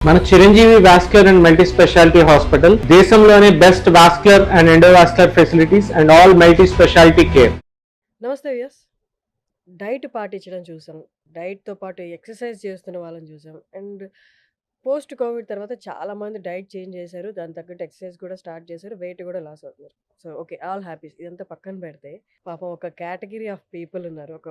మన Chiranjeevi vascular and multi speciality hospital దేశంలోనే best vascular and endovascular facilities and all multi speciality care. నమస్తే Vyas. Diet పాటించడం చూసాం. డైట్‌తో పాటు ఎక్సర్సైజ్ చేస్తున్న వాళ్ళని చూసాం. అండ్ పోస్ట్ కోవిడ్ తర్వాత చాలామంది డైట్ చేంజ్ చేశారు. దానికి తగ్గట్టు ఎక్సర్సైజ్ కూడా స్టార్ట్ చేశారు. వెయిట్ కూడా లాస్ అవుతున్నారు. So, okay. All happies. ఇదంతా పక్కన పెడితే పాపం ఒక కేటగరీ ఆఫ్ పీపుల్ ఉన్నారు. ఒక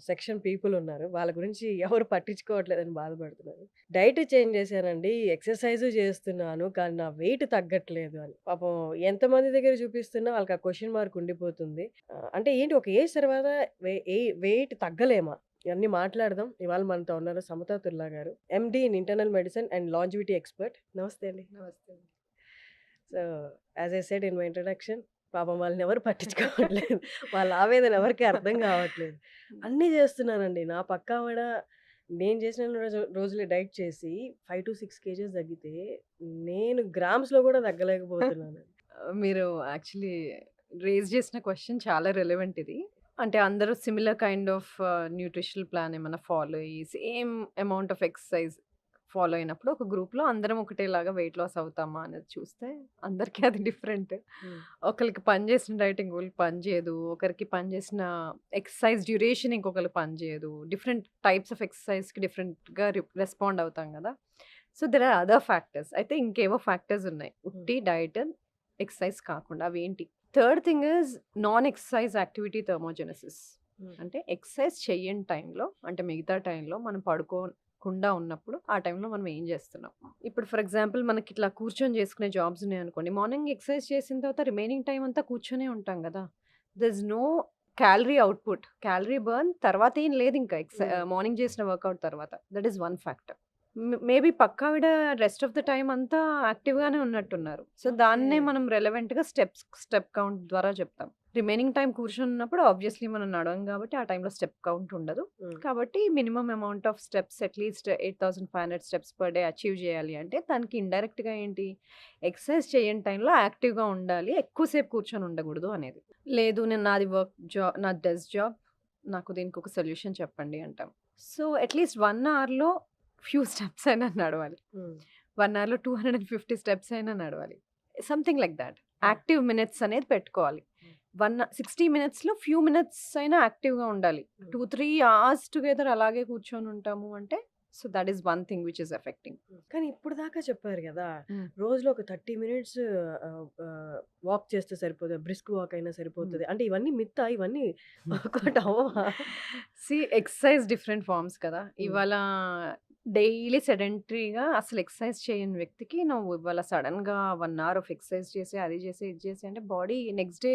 సెక్షన్ పీపుల్ ఉన్నారు. వాళ్ళ గురించి ఎవరు పట్టించుకోవట్లేదని బాధపడుతున్నారు. డైట్ చేంజ్ చేశానండి. ఎక్సర్సైజ్ చేస్తున్నాను. కానీ నా వెయిట్ తగ్గట్లేదు అని. పాపం ఎంతమంది దగ్గర చూపిస్తున్నా వాళ్ళకి ఆ క్వెషన్ మార్క్ ఉండిపోతుంది. అంటే ఏంటి ఒక ఏజ్ తర్వాత వెయిట్ తగ్గలేమా? ఇవన్నీ మాట్లాడదాం. ఇవాళ మనతో ఉన్నారు సమతా తుల్లా గారు. MD in internal medicine and longevity expert. నమస్తే అండి. నమస్తే. So, as I said in my introduction, పాపం వాళ్ళని ఎవరు పట్టించుకోవట్లేదు. వాళ్ళ ఆవేదన ఎవరికీ అర్థం కావట్లేదు. అన్నీ చేస్తున్నానండి. నా పక్కావిడ నేను చేసిన రోజులే డైట్ చేసి 5-6 కేజీస్ తగ్గితే, నేను గ్రామ్స్‌లో కూడా తగ్గలేకపోతున్నాను. మీరు యాక్చువల్లీ రేజ్ చేసిన క్వెషన్ చాలా రిలవెంట్ ఇది. అంటే అందరూ similar kind of nutritional plan ఏమన్నా ఫాలో అయ్యి, same amount of exercise follow అయినప్పుడు ఒక గ్రూప్‌లో అందరం ఒకటేలాగా వెయిట్ లాస్ అవుతామా అనేది చూస్తే అందరికీ అది డిఫరెంట్. ఒకరికి పనిచేసిన డైట్ ఇంకొకరికి పనిచేయదు. ఒకరికి పనిచేసిన ఎక్సర్సైజ్ డ్యూరేషన్ ఇంకొకరికి పనిచేయదు. డిఫరెంట్ టైప్స్ ఆఫ్ ఎక్సర్సైజ్‌కి డిఫరెంట్‌గా రెస్పాండ్ అవుతాం కదా! So, there are other factors. అయితే ఇంకేవో ఫ్యాక్టర్స్ ఉన్నాయి. ఉట్టి డైట్, ఎక్సర్సైజ్ కాకుండా. అవేంటి? Third thing is non exercise activity thermogenesis. అంటే ఎక్సర్సైజ్ చెయ్యని టైంలో, అంటే మిగతా టైంలో మనం పడుకోకుండా ఉన్నప్పుడు ఆ టైంలో మనం ఏం చేస్తున్నాం? ఇప్పుడు ఫర్ ఎగ్జాంపుల్ మనకి ఇట్లా కూర్చొని చేసుకునే జాబ్స్ ఉన్నాయనుకోండి. మార్నింగ్ ఎక్సర్సైజ్ చేసిన తర్వాత రిమైనింగ్ టైం అంతా కూర్చొనే ఉంటాం కదా! There is no calorie output. Calorie burn తర్వాత ఏం లేదు ఇంకా మార్నింగ్ చేసిన వర్కౌట్ తర్వాత. That is one factor. Maybe పక్కావిడ రెస్ట్ ఆఫ్ ద టైమ్ అంతా యాక్టివ్‌గానే ఉన్నట్టున్నారు. సో, దాన్నే ఓకే. మనం రెలెవెంట్‌గా స్టెప్ కౌంట్ ద్వారా చెప్తాం. రిమైనింగ్ టైమ్ కూర్చున్నప్పుడు ఆబ్వియస్లీ మనం నడవం కాబట్టి ఆ టైంలో స్టెప్ కౌంట్ ఉండదు. కాబట్టి minimum amount of steps at least 8500 steps per day achieve చేయాలి అంటే దానికి ఇండైరెక్ట్‌గా ఏంటి? ఎక్సర్సైజ్ చేయని టైంలో యాక్టివ్‌గా ఉండాలి. ఎక్కువసేపు కూర్చొని ఉండకూడదు అనేది. లేదు నేను నాది డెస్క్ జాబ్. నాకు దీనికి ఒక సొల్యూషన్ చెప్పండి అంటాం. సో, అట్‌లీస్ట్ 1 అవర్‌లో ఫ్యూ స్టెప్స్ అయినా నడవాలి. 1 అవర్‌లో 250 స్టెప్స్ అయినా నడవాలి. Something like that. Active minutes అనేది పెట్టుకోవాలి. 60 మినిట్స్‌లో ఫ్యూ మినిట్స్ అయినా యాక్టివ్‌గా ఉండాలి. 2-3 అవర్స్ టుగెదర్ అలాగే కూర్చొని ఉంటాము అంటే, so, that is one thing which is affecting. కానీ ఇప్పుడు దాకా చెప్పారు కదా! రోజులో ఒక 30 మినిట్స్ వాక్ చేస్తే సరిపోతది. బ్రిస్క్ వాక్ అయినా సరిపోతది. అంటే ఇవన్నీ మిత్తా? ఇవన్నీ వర్కౌట్ అవ్వవా? ఎక్సర్సైజ్ డిఫరెంట్ ఫార్మ్స్ కదా! ఇవాళ డైలీ సెడెంటరీగా అసలు ఎక్సర్సైజ్ చేయని వ్యక్తికి నువ్వు ఇవాళ సడన్‌గా 1 అవర్ ఆఫ్ ఎక్సర్సైజ్ చేసి, అది చేసి, ఇది చేసి అంటే బాడీ నెక్స్ట్ డే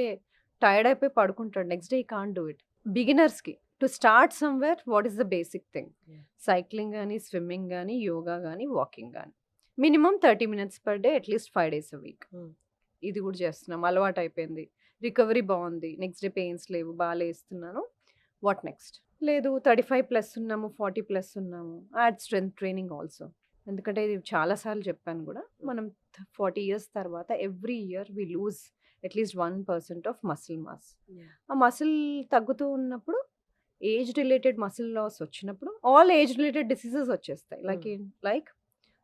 టైర్డ్ అయిపోయి పడుకుంటాడు. Next day he can't do it. బిగినర్స్‌కి to start somewhere what is the basic thing? Cycling గాని, స్విమ్మింగ్ గాని, యోగా గాని, వాకింగ్ గాని. Minimum 30 minutes per day at least 5 days a week. ఇది కూడా చేస్తున్నాం. అలవాటయిపోయింది. రికవరీ బావుంది. నెక్స్ట్ డే పెయిన్స్ లేవు. లేస్తున్నాను. What next? లేదు 35+ ఉన్నాము, 40+ ఉన్నాము. Add strength training also. ఎందుకంటే ఇది చాలా సార్లు చెప్పాను కూడా. మనం 40 ఇయర్స్ తర్వాత every year we lose at least 1% of muscle mass. ఆ మసిల్ తగ్గుతూ ఉన్నప్పుడు ఏజ్ రిలేటెడ్ మసిల్ లాస్ వచ్చినప్పుడు ఆల్ ఏజ్ రిలేటెడ్ డిసీజెస్ వచ్చేస్తాయి. లైక్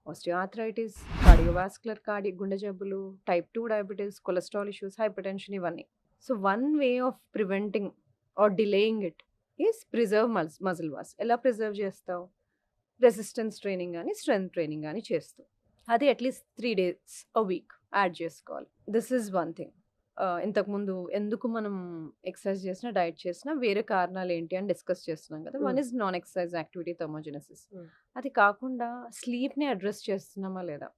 ఆస్టియోఆర్థరైటిస్, కార్డియోవాస్కులర్ గుండె జబ్బులు, type 2 diabetes, cholesterol issues, hypertension ఇవన్నీ. So, one way of preventing or delaying it is preserve muscle mass. ఎలా preserve చేస్తావు? రెసిస్టెన్స్ ట్రైనింగ్ గాని, strength training గాని చేస్తూ. అది at least 3 days a week add చేసుకోవాలి. This is one thing. ఇంతకుముందు ఎందుకు మనం ఎక్సర్సైజ్ చేసినా, డైట్ చేసినా వేరే కారణాలు ఏంటి అని డిస్కస్ చేస్తున్నాం కదా! One is non exercise activity thermogenesis. అది కాకుండా స్లీప్‌ని అడ్రెస్ చేస్తున్నామా లేదా?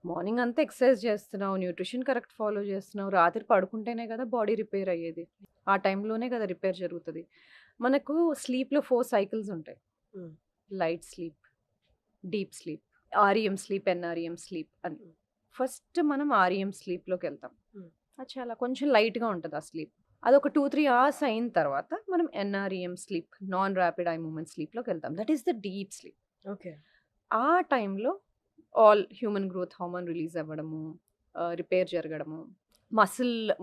మార్నింగ్ అంతా ఎక్సర్సైజ్ చేస్తున్నావు, న్యూట్రిషన్ కరెక్ట్ ఫాలో చేస్తున్నావు. రాత్రి పడుకుంటేనే కదా బాడీ రిపేర్ అయ్యేది. ఆ టైంలోనే కదా రిపేర్ జరుగుతది. మనకు స్లీప్‌లో 4 సైకిల్స్ ఉంటాయి. Light sleep, deep sleep, REM sleep, NREM sleep అని. ఫస్ట్ మనం ఆర్‌ఈఎం స్లీప్‌లోకి వెళ్తాం. అది చాలా కొంచెం లైట్‌గా ఉంటది ఆ స్లీప్. అదొక 2-3 అవర్స్ అయిన తర్వాత మనం NREM sleep, non rapid eye movement స్లీప్‌లోకి వెళ్తాం. That is the deep sleep. Okay. ఆ టైంలో all human growth hormone release అవ్వడము, రిపేర్ జరగడము,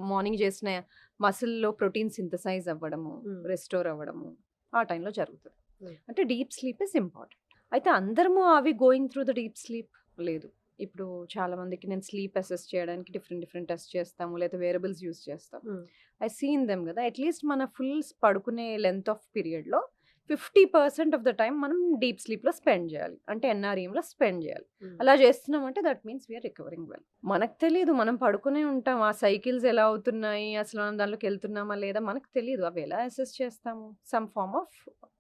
మార్నింగ్ చేసిన మసిల్‌లో ప్రోటీన్ సింథసైజ్ అవ్వడము, రెస్టోర్ అవ్వడము ఆ టైంలో జరుగుతది. అంటే డీప్ స్లీప్ ఇస్ ఇంపార్టెంట్. అయితే అందరము అవి going through the deep sleep లేదు. ఇప్పుడు చాలా మందికి నేను స్లీప్ అసెస్ చేయడానికి డిఫరెంట్ టెస్ట్ చేస్తాము, లేదా వేరియబుల్స్ యూస్ చేస్తాం. ఐ సీన్ దెమ్ కదా. అట్లీస్ట్ మన ఫుల్ పడుకునే లెంత్ ఆఫ్ పీరియడ్లో 50% ఆఫ్ ద టైం మనం డీప్ స్లీప్లో స్పెండ్ చేయాలి, అంటే ఎన్ఆర్ఈఎంలో స్పెండ్ చేయాలి. అలా చేస్తున్నామంటే that means we're recovering well. మనకు తెలియదు, మనం పడుకునే ఉంటాం, ఆ సైకిల్స్ ఎలా అవుతున్నాయి, అసలు మనం దాంట్లోకి వెళ్తున్నామా లేదా మనకు తెలియదు. అవి ఎలా అసెస్ చేస్తాము? Some form of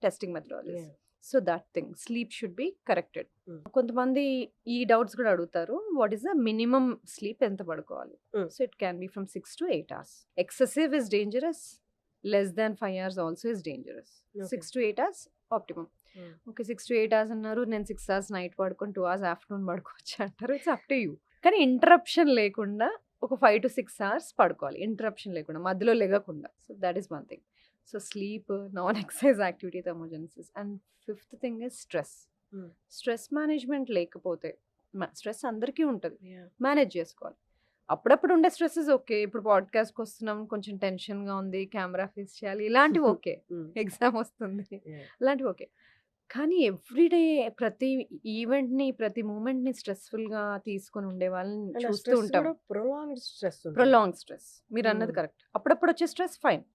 testing methodologies. So that thing sleep should be corrected. కొంతమంది ఈ డౌట్స్ కూడా అడుగుతారు, what is the minimum sleep ఎంత పడుకోవాలి? So it can be from 6 to 8 hours. Excessive is dangerous, less than 5 hours also is dangerous. 6 to 8 hours optimum. Okay, 6 to 8 hours అన్నారు, నేను 6 hours night పడుకొని 2 hours afternoon పడుకోవచ్చు అంటారు. It's up to you. కానీ interruption లేకుండా ఒక 5 to 6 hours పడుకోవాలి, interruption లేకుండా, మధ్యలో లెగకుండా. So that is one thing. So sleep, non exercise activity, thermogenesis. And fifth thing is stress. Stress management లేకపోతే, స్ట్రెస్ అందరికీ ఉంటుంది, మేనేజ్ చేసుకోవాలి. అప్పుడప్పుడు ఉండే స్ట్రెస్సెస్ ఓకే, ఇప్పుడు పాడ్కాస్ట్కి వస్తున్నాం, కొంచెం టెన్షన్గా ఉంది, కెమెరా ఫేస్ చేయాలి, ఇలాంటివి ఓకే. ఎగ్జామ్ వస్తుంది, ఇలాంటివి ఓకే. కానీ ఎవ్రీడే ప్రతి ఈవెంట్ని, ప్రతి మూమెంట్ని స్ట్రెస్ఫుల్గా తీసుకొని ఉండే వాళ్ళని చూస్తూ ఉంటాం. ప్రొలాంగ్ స్ట్రెస్, మీరు అన్నది కరెక్ట్. అప్పుడప్పుడు వచ్చే stress fine.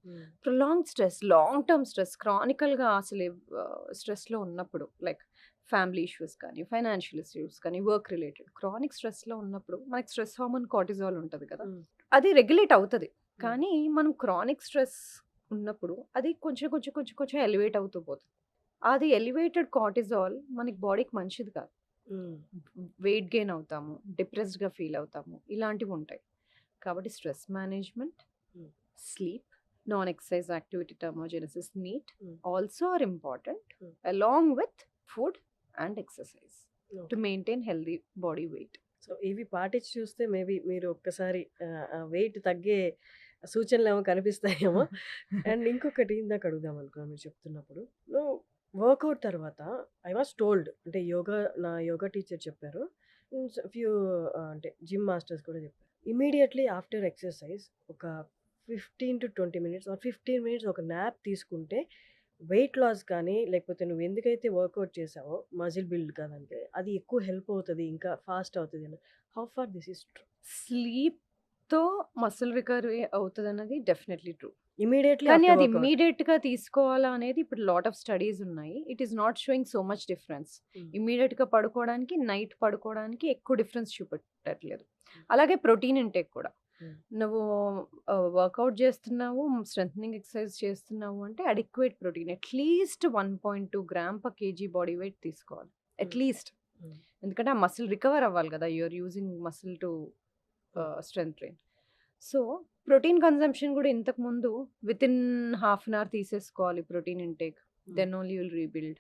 Prolong stress, long term stress, క్రానికల్గా అసలు స్ట్రెస్లో ఉన్నప్పుడు, లైక్ ఫ్యామిలీ ఇష్యూస్ కానీ, ఫైనాన్షియల్ ఇష్యూస్ కానీ, వర్క్ రిలేటెడ్ క్రానిక్ స్ట్రెస్లో ఉన్నప్పుడు మనకి స్ట్రెస్ హార్మోన్ కార్టిజాల్ ఉంటుంది కదా, అది రెగ్యులేట్ అవుతుంది. కానీ మనం క్రానిక్ స్ట్రెస్ ఉన్నప్పుడు అది కొంచెం ఎలివేట్ అవుతూ పోతుంది. అది ఎలివేటెడ్ కార్టిజాల్ మనకి బాడీకి మంచిది కాదు. వెయిట్ గెయిన్ అవుతాము, డిప్రెస్డ్గా ఫీల్ అవుతాము, ఇలాంటివి ఉంటాయి. కాబట్టి stress management, sleep, non exercise activity, thermogenesis, NEAT also are important, along with food and exercise to maintain healthy body weight. సో ఇవి పాటించి చూస్తే మేబీ మీరు ఒక్కసారి వెయిట్ తగ్గే సూచనలు ఏమో కనిపిస్తాయేమో. అండ్ ఇంకొకటి ఇందాక అడుగుదాం అనుకున్నా మీరు చెప్తున్నప్పుడు, వర్కౌట్ తర్వాత ఐ వాస్ టోల్డ్, అంటే నా యోగా టీచర్ చెప్పారు, ఫ్యూ అంటే జిమ్ మాస్టర్స్ కూడా చెప్పారు, ఇమీడియట్లీ ఆఫ్టర్ ఎక్సర్సైజ్ ఒక 15 to 20 minutes ఆర్ 15 minutes ఒక న్యాప్ తీసుకుంటే వెయిట్ లాస్ కానీ, లేకపోతే నువ్వు ఎందుకైతే వర్కౌట్ చేసావో మజిల్ బిల్డ్ కాదంటే అది ఎక్కువ హెల్ప్ అవుతుంది, ఇంకా ఫాస్ట్ అవుతుంది అని. How far this is true? స్లీప్తో మసిల్ రికవరీ అవుతుంది అన్నది డెఫినెట్లీ ట్రూ. ఇమీడియట్లీ కానీ అది ఇమ్మీడియట్గా తీసుకోవాలా అనేది ఇప్పుడు లాట్ ఆఫ్ స్టడీస్ ఉన్నాయి. It is not showing so much difference. ఇమ్మీడియట్గా పడుకోవడానికి, నైట్ పడుకోవడానికి ఎక్కువ డిఫరెన్స్ చూపెట్టట్లేదు. అలాగే ప్రోటీన్ ఇంటేక్ కూడా, నువ్వు వర్కౌట్ చేస్తున్నావు, స్ట్రెంథనింగ్ ఎక్సర్సైజ్ చేస్తున్నావు అంటే adequate protein, at least 1.2 grams per kg body weight తీసుకోవాలి అట్లీస్ట్. ఎందుకంటే ఆ మసిల్ రికవర్ అవ్వాలి కదా, you're using muscle to strength train. So protein consumption కూడా ఇంతకుముందు within half an hour తీసేసుకోవాలి protein intake, then only will rebuild,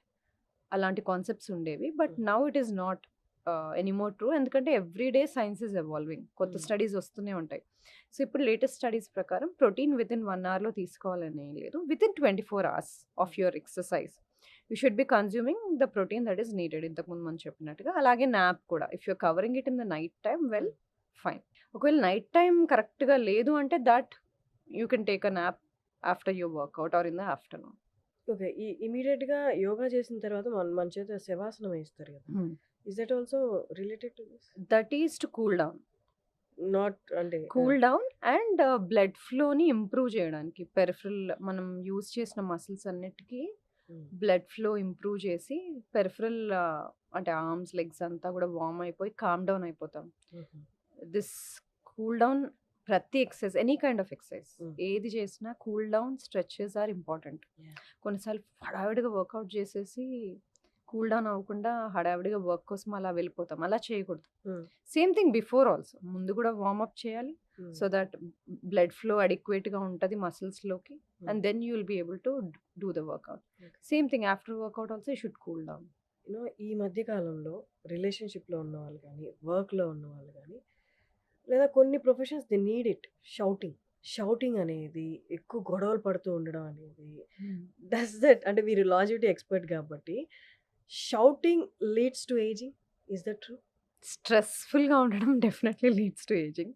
అలాంటి concepts ఉండేవి. But now it is not anymore true, ఎందుకంటే ఎవ్రీడే సైన్స్ ఇస్ ఎవాల్వింగ్, కొత్త studies వస్తూనే ఉంటాయి. So ఇప్పుడు లేటెస్ట్ స్టడీస్ ప్రకారం ప్రోటీన్ విత్ ఇన్ 1 hour తీసుకోవాలని లేదు, within 24 hours of your exercise you should be consuming the protein that is needed, ఇంతకుముందు మనం చెప్పినట్టుగా. అలాగే నాప్ కూడా, if you're covering it in the night time, well fine. ఒకవేళ night time కరెక్ట్గా లేదు అంటే that you can take a nap after your workout or in the afternoon. Okay, ఈ ఇమీడియట్గా యోగా చేసిన తర్వాత మన చేత శవాసనం వేస్తారు కదా, is that also related to this? That is to cool down, not అంటే కూల్ డౌన్ అండ్ బ్లడ్ ఫ్లోని ఇంప్రూవ్ చేయడానికి. పెరిఫరల్ మనం యూజ్ చేసిన మసిల్స్ అన్నిటికీ బ్లడ్ ఫ్లో ఇంప్రూవ్ చేసి పెరిఫరల్ అంటే ఆర్మ్స్, లెగ్స్ అంతా కూడా వార్మ్ అయిపోయి కామ్ డౌన్ అయిపోతాం. దిస్ కూల్ డౌన్ ప్రతి exercise, any kind of exercise ఏది చేసినా cool down, stretches are important. కొన్నిసార్లు హడావిడిగా వర్కౌట్ చేసేసి కూల్ డౌన్ అవ్వకుండా హడావిడిగా వర్క్ కోసం అలా వెళ్ళిపోతాం, అలా చేయకూడదు. సేమ్ థింగ్ బిఫోర్ ఆల్సో, ముందు కూడా వార్మప్ చేయాలి సో దట్ బ్లడ్ ఫ్లో అడిక్వేట్గా ఉంటుంది మసిల్స్లోకి, and then you will be able to do the workout. Same thing after workout also you should cool down. ఈ మధ్య కాలంలో రిలేషన్షిప్లో ఉన్న వాళ్ళు కానీ, వర్క్లో ఉన్న వాళ్ళు కానీ, లేదా కొన్ని professions they need it, shouting అనేది, ఎక్కువ గొడవలు పడుతూ ఉండడం అనేది, డస్ దట్, అంటే మీరు లాజిటీ ఎక్స్పర్ట్ కాబట్టి, shouting leads to ageing, is that true? స్ట్రెస్ఫుల్గా ఉండడం డెఫినెట్లీ లీడ్స్ టు ఏజింగ్.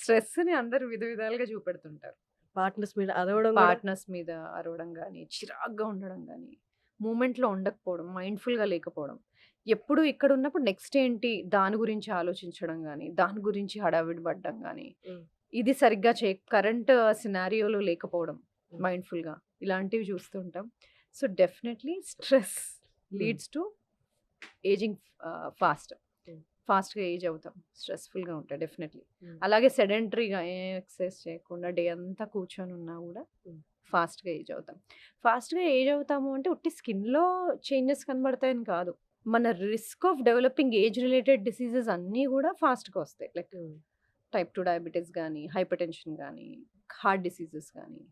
స్ట్రెస్ని అందరూ విధాలుగా చూపెడుతుంటారు. పార్ట్నర్స్ మీద అరవడం కానీ, చిరాగ్గా ఉండడం కానీ, మూమెంట్లో ఉండకపోవడం, మైండ్ఫుల్గా లేకపోవడం, ఎప్పుడు ఇక్కడ ఉన్నప్పుడు నెక్స్ట్ ఏంటి దాని గురించి ఆలోచించడం గానీ, దాని గురించి హడావిడి పడడం గానీ, హ్మ్. ఇది సరిగ్గా కరెంట్ సినారియోలో లేకపోవడం హ్మ్. మైండ్‌ఫుల్‌గా ఇలాంటివి చూస్తూ ఉంటాం. సో, డెఫినెట్‌లీ స్ట్రెస్ హ్మ్. Leads to ageing fast. హ్మ్. ఫాస్ట్‌గా ఏజ్ అవుతాం. స్ట్రెస్‌ఫుల్‌గా ఉంటాయి డెఫినెట్‌లీ. హ్మ్. అలాగే సెడెంటరీగా ఏ ఎక్సర్సైజ్ చేయకుండా డే అంతా కూర్చొని ఉన్నా గూడా హ్మ్. ఫాస్ట్‌గా ఏజ్ అవుతాం. ఫాస్ట్‌గా ఏజ్ అవుతాము అంటే ఉట్టి స్కిన్‌లో చేంజెస్ కనబడతాయని కాదు. మన risk of developing age related diseases అన్నీ గూడా ఫాస్ట్‌గా వస్తాయి. Like hmm. టైప్ 2 డయాబెటిస్ గానీ, హైపర్‌టెన్షన్ గానీ, హార్ట్ డిసీజెస్ గానీ,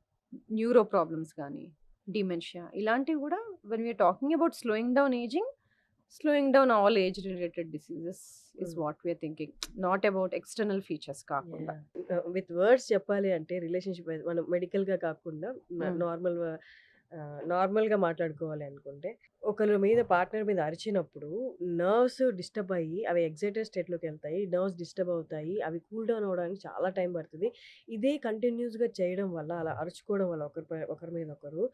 న్యూరో ప్రాబ్లమ్స్ గానీ, డిమెన్షియా ఇలాంటివి గూడా when we are talking about slowing down all age related diseases is hmm. What we are thinking. Not about external features కాకుండా. With words చెప్పాలి అంటే relationship మనం మెడికల్‌గా కాకుండా హ్మ్. నార్మల్‌గా మాట్లాడుకోవాలి అనుకుంటే, ఒకళ్ళ మీద పార్ట్నర్ మీద అరిచినప్పుడు నర్వ్స్ డిస్టర్బ్ అయ్యి అవి ఎక్సైటెడ్ స్టేట్‌లోకెళ్తాయి. నర్వ్స్ డిస్టర్బ్ అవుతాయి. అవి కూల్ డౌన్ అవ్వడానికి చాలా టైం పడతది. ఇదే కంటిన్యూస్‌గా చేయడం వల్ల అలా అరుచుకోవడం వల్ల ఒకరి మీద ఒకరు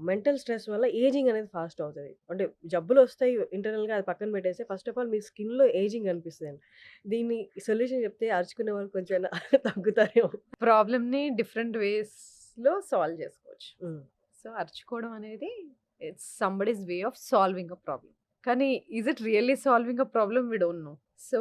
మెంటల్ స్ట్రెస్ వల్ల ఏజింగ్ అనేది ఫాస్ట్ అవుతది. అంటే జబ్బులొస్తాయి ఇంటర్నల్‌గా అది పక్కన పెట్టేసి ఫస్ట్ ఆఫ్ ఆల్ మీ స్కిన్‌లో ఏజింగ్ కనిపిస్తదండి. దీన్ని సొల్యూషన్ చెప్తే అరుచుకునే వాళ్ళు కొంచెం తగ్గుతారేమో. ప్రాబ్లమ్‌ని డిఫరెంట్ వేస్‌లో సాల్వ్ చేసుకోవచ్చు. హ్మ్. సో, అరుచుకోవడం అనేది it's somebody's way of solving a problem. కానీ is it really solving a problem? We don't know. So,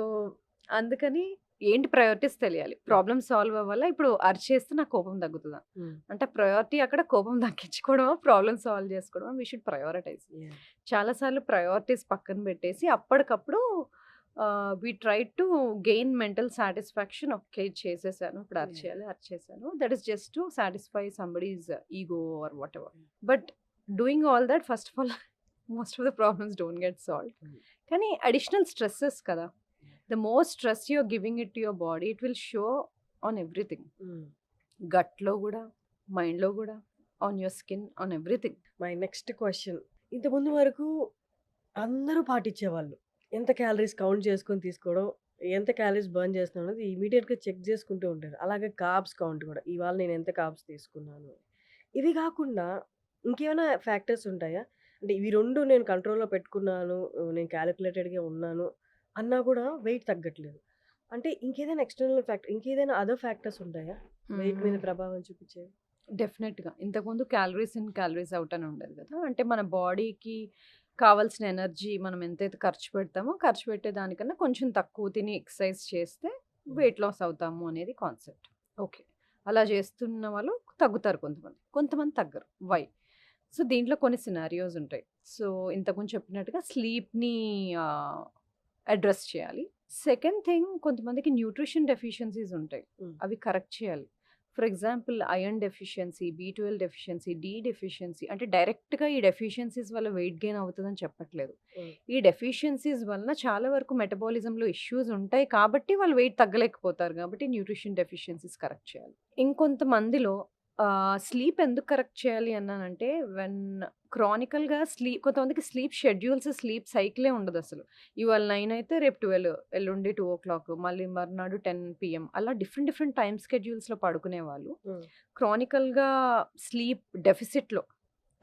అందుకని ఏంటి ప్రయారిటీస్ తెలియాలి. ప్రాబ్లమ్ సాల్వ్ అవ్వాలా? ఇప్పుడు అరిచేస్తే నాకు కోపం తగ్గుతదా? హ్మ్. అంటే ప్రయారిటీ అక్కడ కోపం తగ్గించుకోవడమా? ప్రాబ్లమ్ సాల్వ్ చేసుకోవడమా? We should prioritise. యాహ్! చాలా సార్లు ప్రయారిటీస్ పక్కన పెట్టేసి అప్పటికప్పుడు we try to gain mental satisfaction. Okay. ఇది చేసేసాను. ఇప్పుడు యాహ్! అరిచేయాలి, అరిచేసాను. That is just to satisfy somebody's ego or whatever. But doing all that first of all most of the problems don't get solved. Hmm. కానీ additional stresses కదా! The more stress you are giving it to your body it will show on everything. హ్మ్. గట్‌లో గూడా, మైండ్‌లో గూడా, on your skin, on everything. My next question. ఇంతకుముందు వరకు అందరూ పాటించేవాళ్ళు. ఎంత క్యాలరీస్ కౌంట్ చేసుకొని తీసుకోవడం, ఎంత క్యాలరీస్ బర్న్ చేస్తున్నాం అనేది ఇమ్మీడియేట్‌గా చెక్ చేసుకుంటూ ఉంటారు. అలాగే కార్బ్స్ కౌంట్ కూడా. ఇవాళ నేను ఎంత కార్బ్స్ తీసుకున్నాను. ఇవి కాకుండా ఇంకేమైనా ఫ్యాక్టర్స్ ఉంటాయా? అంటే ఇవి 2 నేను కంట్రోల్‌లో పెట్టుకున్నాను. నేను కాలిక్యులేటెడ్‌గా ఉన్నాను అన్నా కూడా వెయిట్ తగ్గట్లేదు. అంటే ఇంకేదైనా ఎక్స్‌టర్నల్ ఫ్యాక్టర్ ఇంకేదైనా అదర్ ఫ్యాక్టర్స్ ఉంటాయా? వెయిట్ మీద ప్రభావం చూపించేవి? డెఫినెట్‌గా. ఇంతకుముందు క్యాలరీస్ ఇన్, క్యాలరీస్ ఔట్ అని ఉండేది కదా! అంటే మన బాడీకి కావాల్సిన ఎనర్జీ మనం ఎంతైతే ఖర్చు పెడతామో, ఖర్చు పెట్టే దానికన్నా కొంచెం తక్కువ తిని ఎక్సర్సైజ్ చేస్తే వెయిట్ లాస్ అవుతాము అనేది కాన్సెప్ట్. ఓకే. అలా చేస్తున్న వాళ్ళు తగ్గుతారు కొంతమంది. కొంతమంది తగ్గరు. వై? సో, దీంట్లో కొన్ని సినారియోస్ ఉంటాయి. సో, ఇంతకుముందు చెప్పినట్టుగా స్లీప్‌ని ఆహ్, అడ్రెస్ చేయాలి. సెకండ్ థింగ్ కొంతమందికి న్యూట్రిషన్ డెఫిషియన్సీస్ ఉంటాయి. హ్మ్. అవి కరెక్ట్ చేయాలి. ఫర్ ఎగ్జాంపుల్ ఐరన్ డెఫిషియన్సీ, బి12 డెఫిషియన్సీ, డి డెఫిషియన్సీ అంటే డైరెక్ట్‌గా ఈ డెఫిషియన్సీస్ వల్ల వెయిట్ గెయిన్ అవుతదని చెప్పట్లేదు. హ్మ్. ఈ డెఫిషియన్సీస్ వలన చాలా వరకు మెటబాలిజంలో ఇష్యూస్ ఉంటాయి కాబట్టి వాళ్ళు వెయిట్ తగ్గలేకపోతారు కాబట్టి న్యూట్రిషన్ డెఫిషియన్సీస్ కరెక్ట్ చేయాలి. ఇంకొంతమందిలో స్లీప్ ఎందుకు కరెక్ట్ చేయాలి అన్నానంటే వెన్ క్రానికల్‌గా కొంతమందికి స్లీప్ షెడ్యూల్స్, స్లీప్ సైకిలే ఉండదసలు. ఇవాళ 9 అయితే రేపు 12, ఎల్లుండి 2:00 మళ్ళీ మర్నాడు 10 పీఎం అలా డిఫరెంట్ డిఫరెంట్ టైమ్ స్కెడ్యూల్స్‌లో పడుకునేవాళ్ళు. హ్మ్. క్రానికల్‌గా స్లీప్ డెఫిసిట్‌లో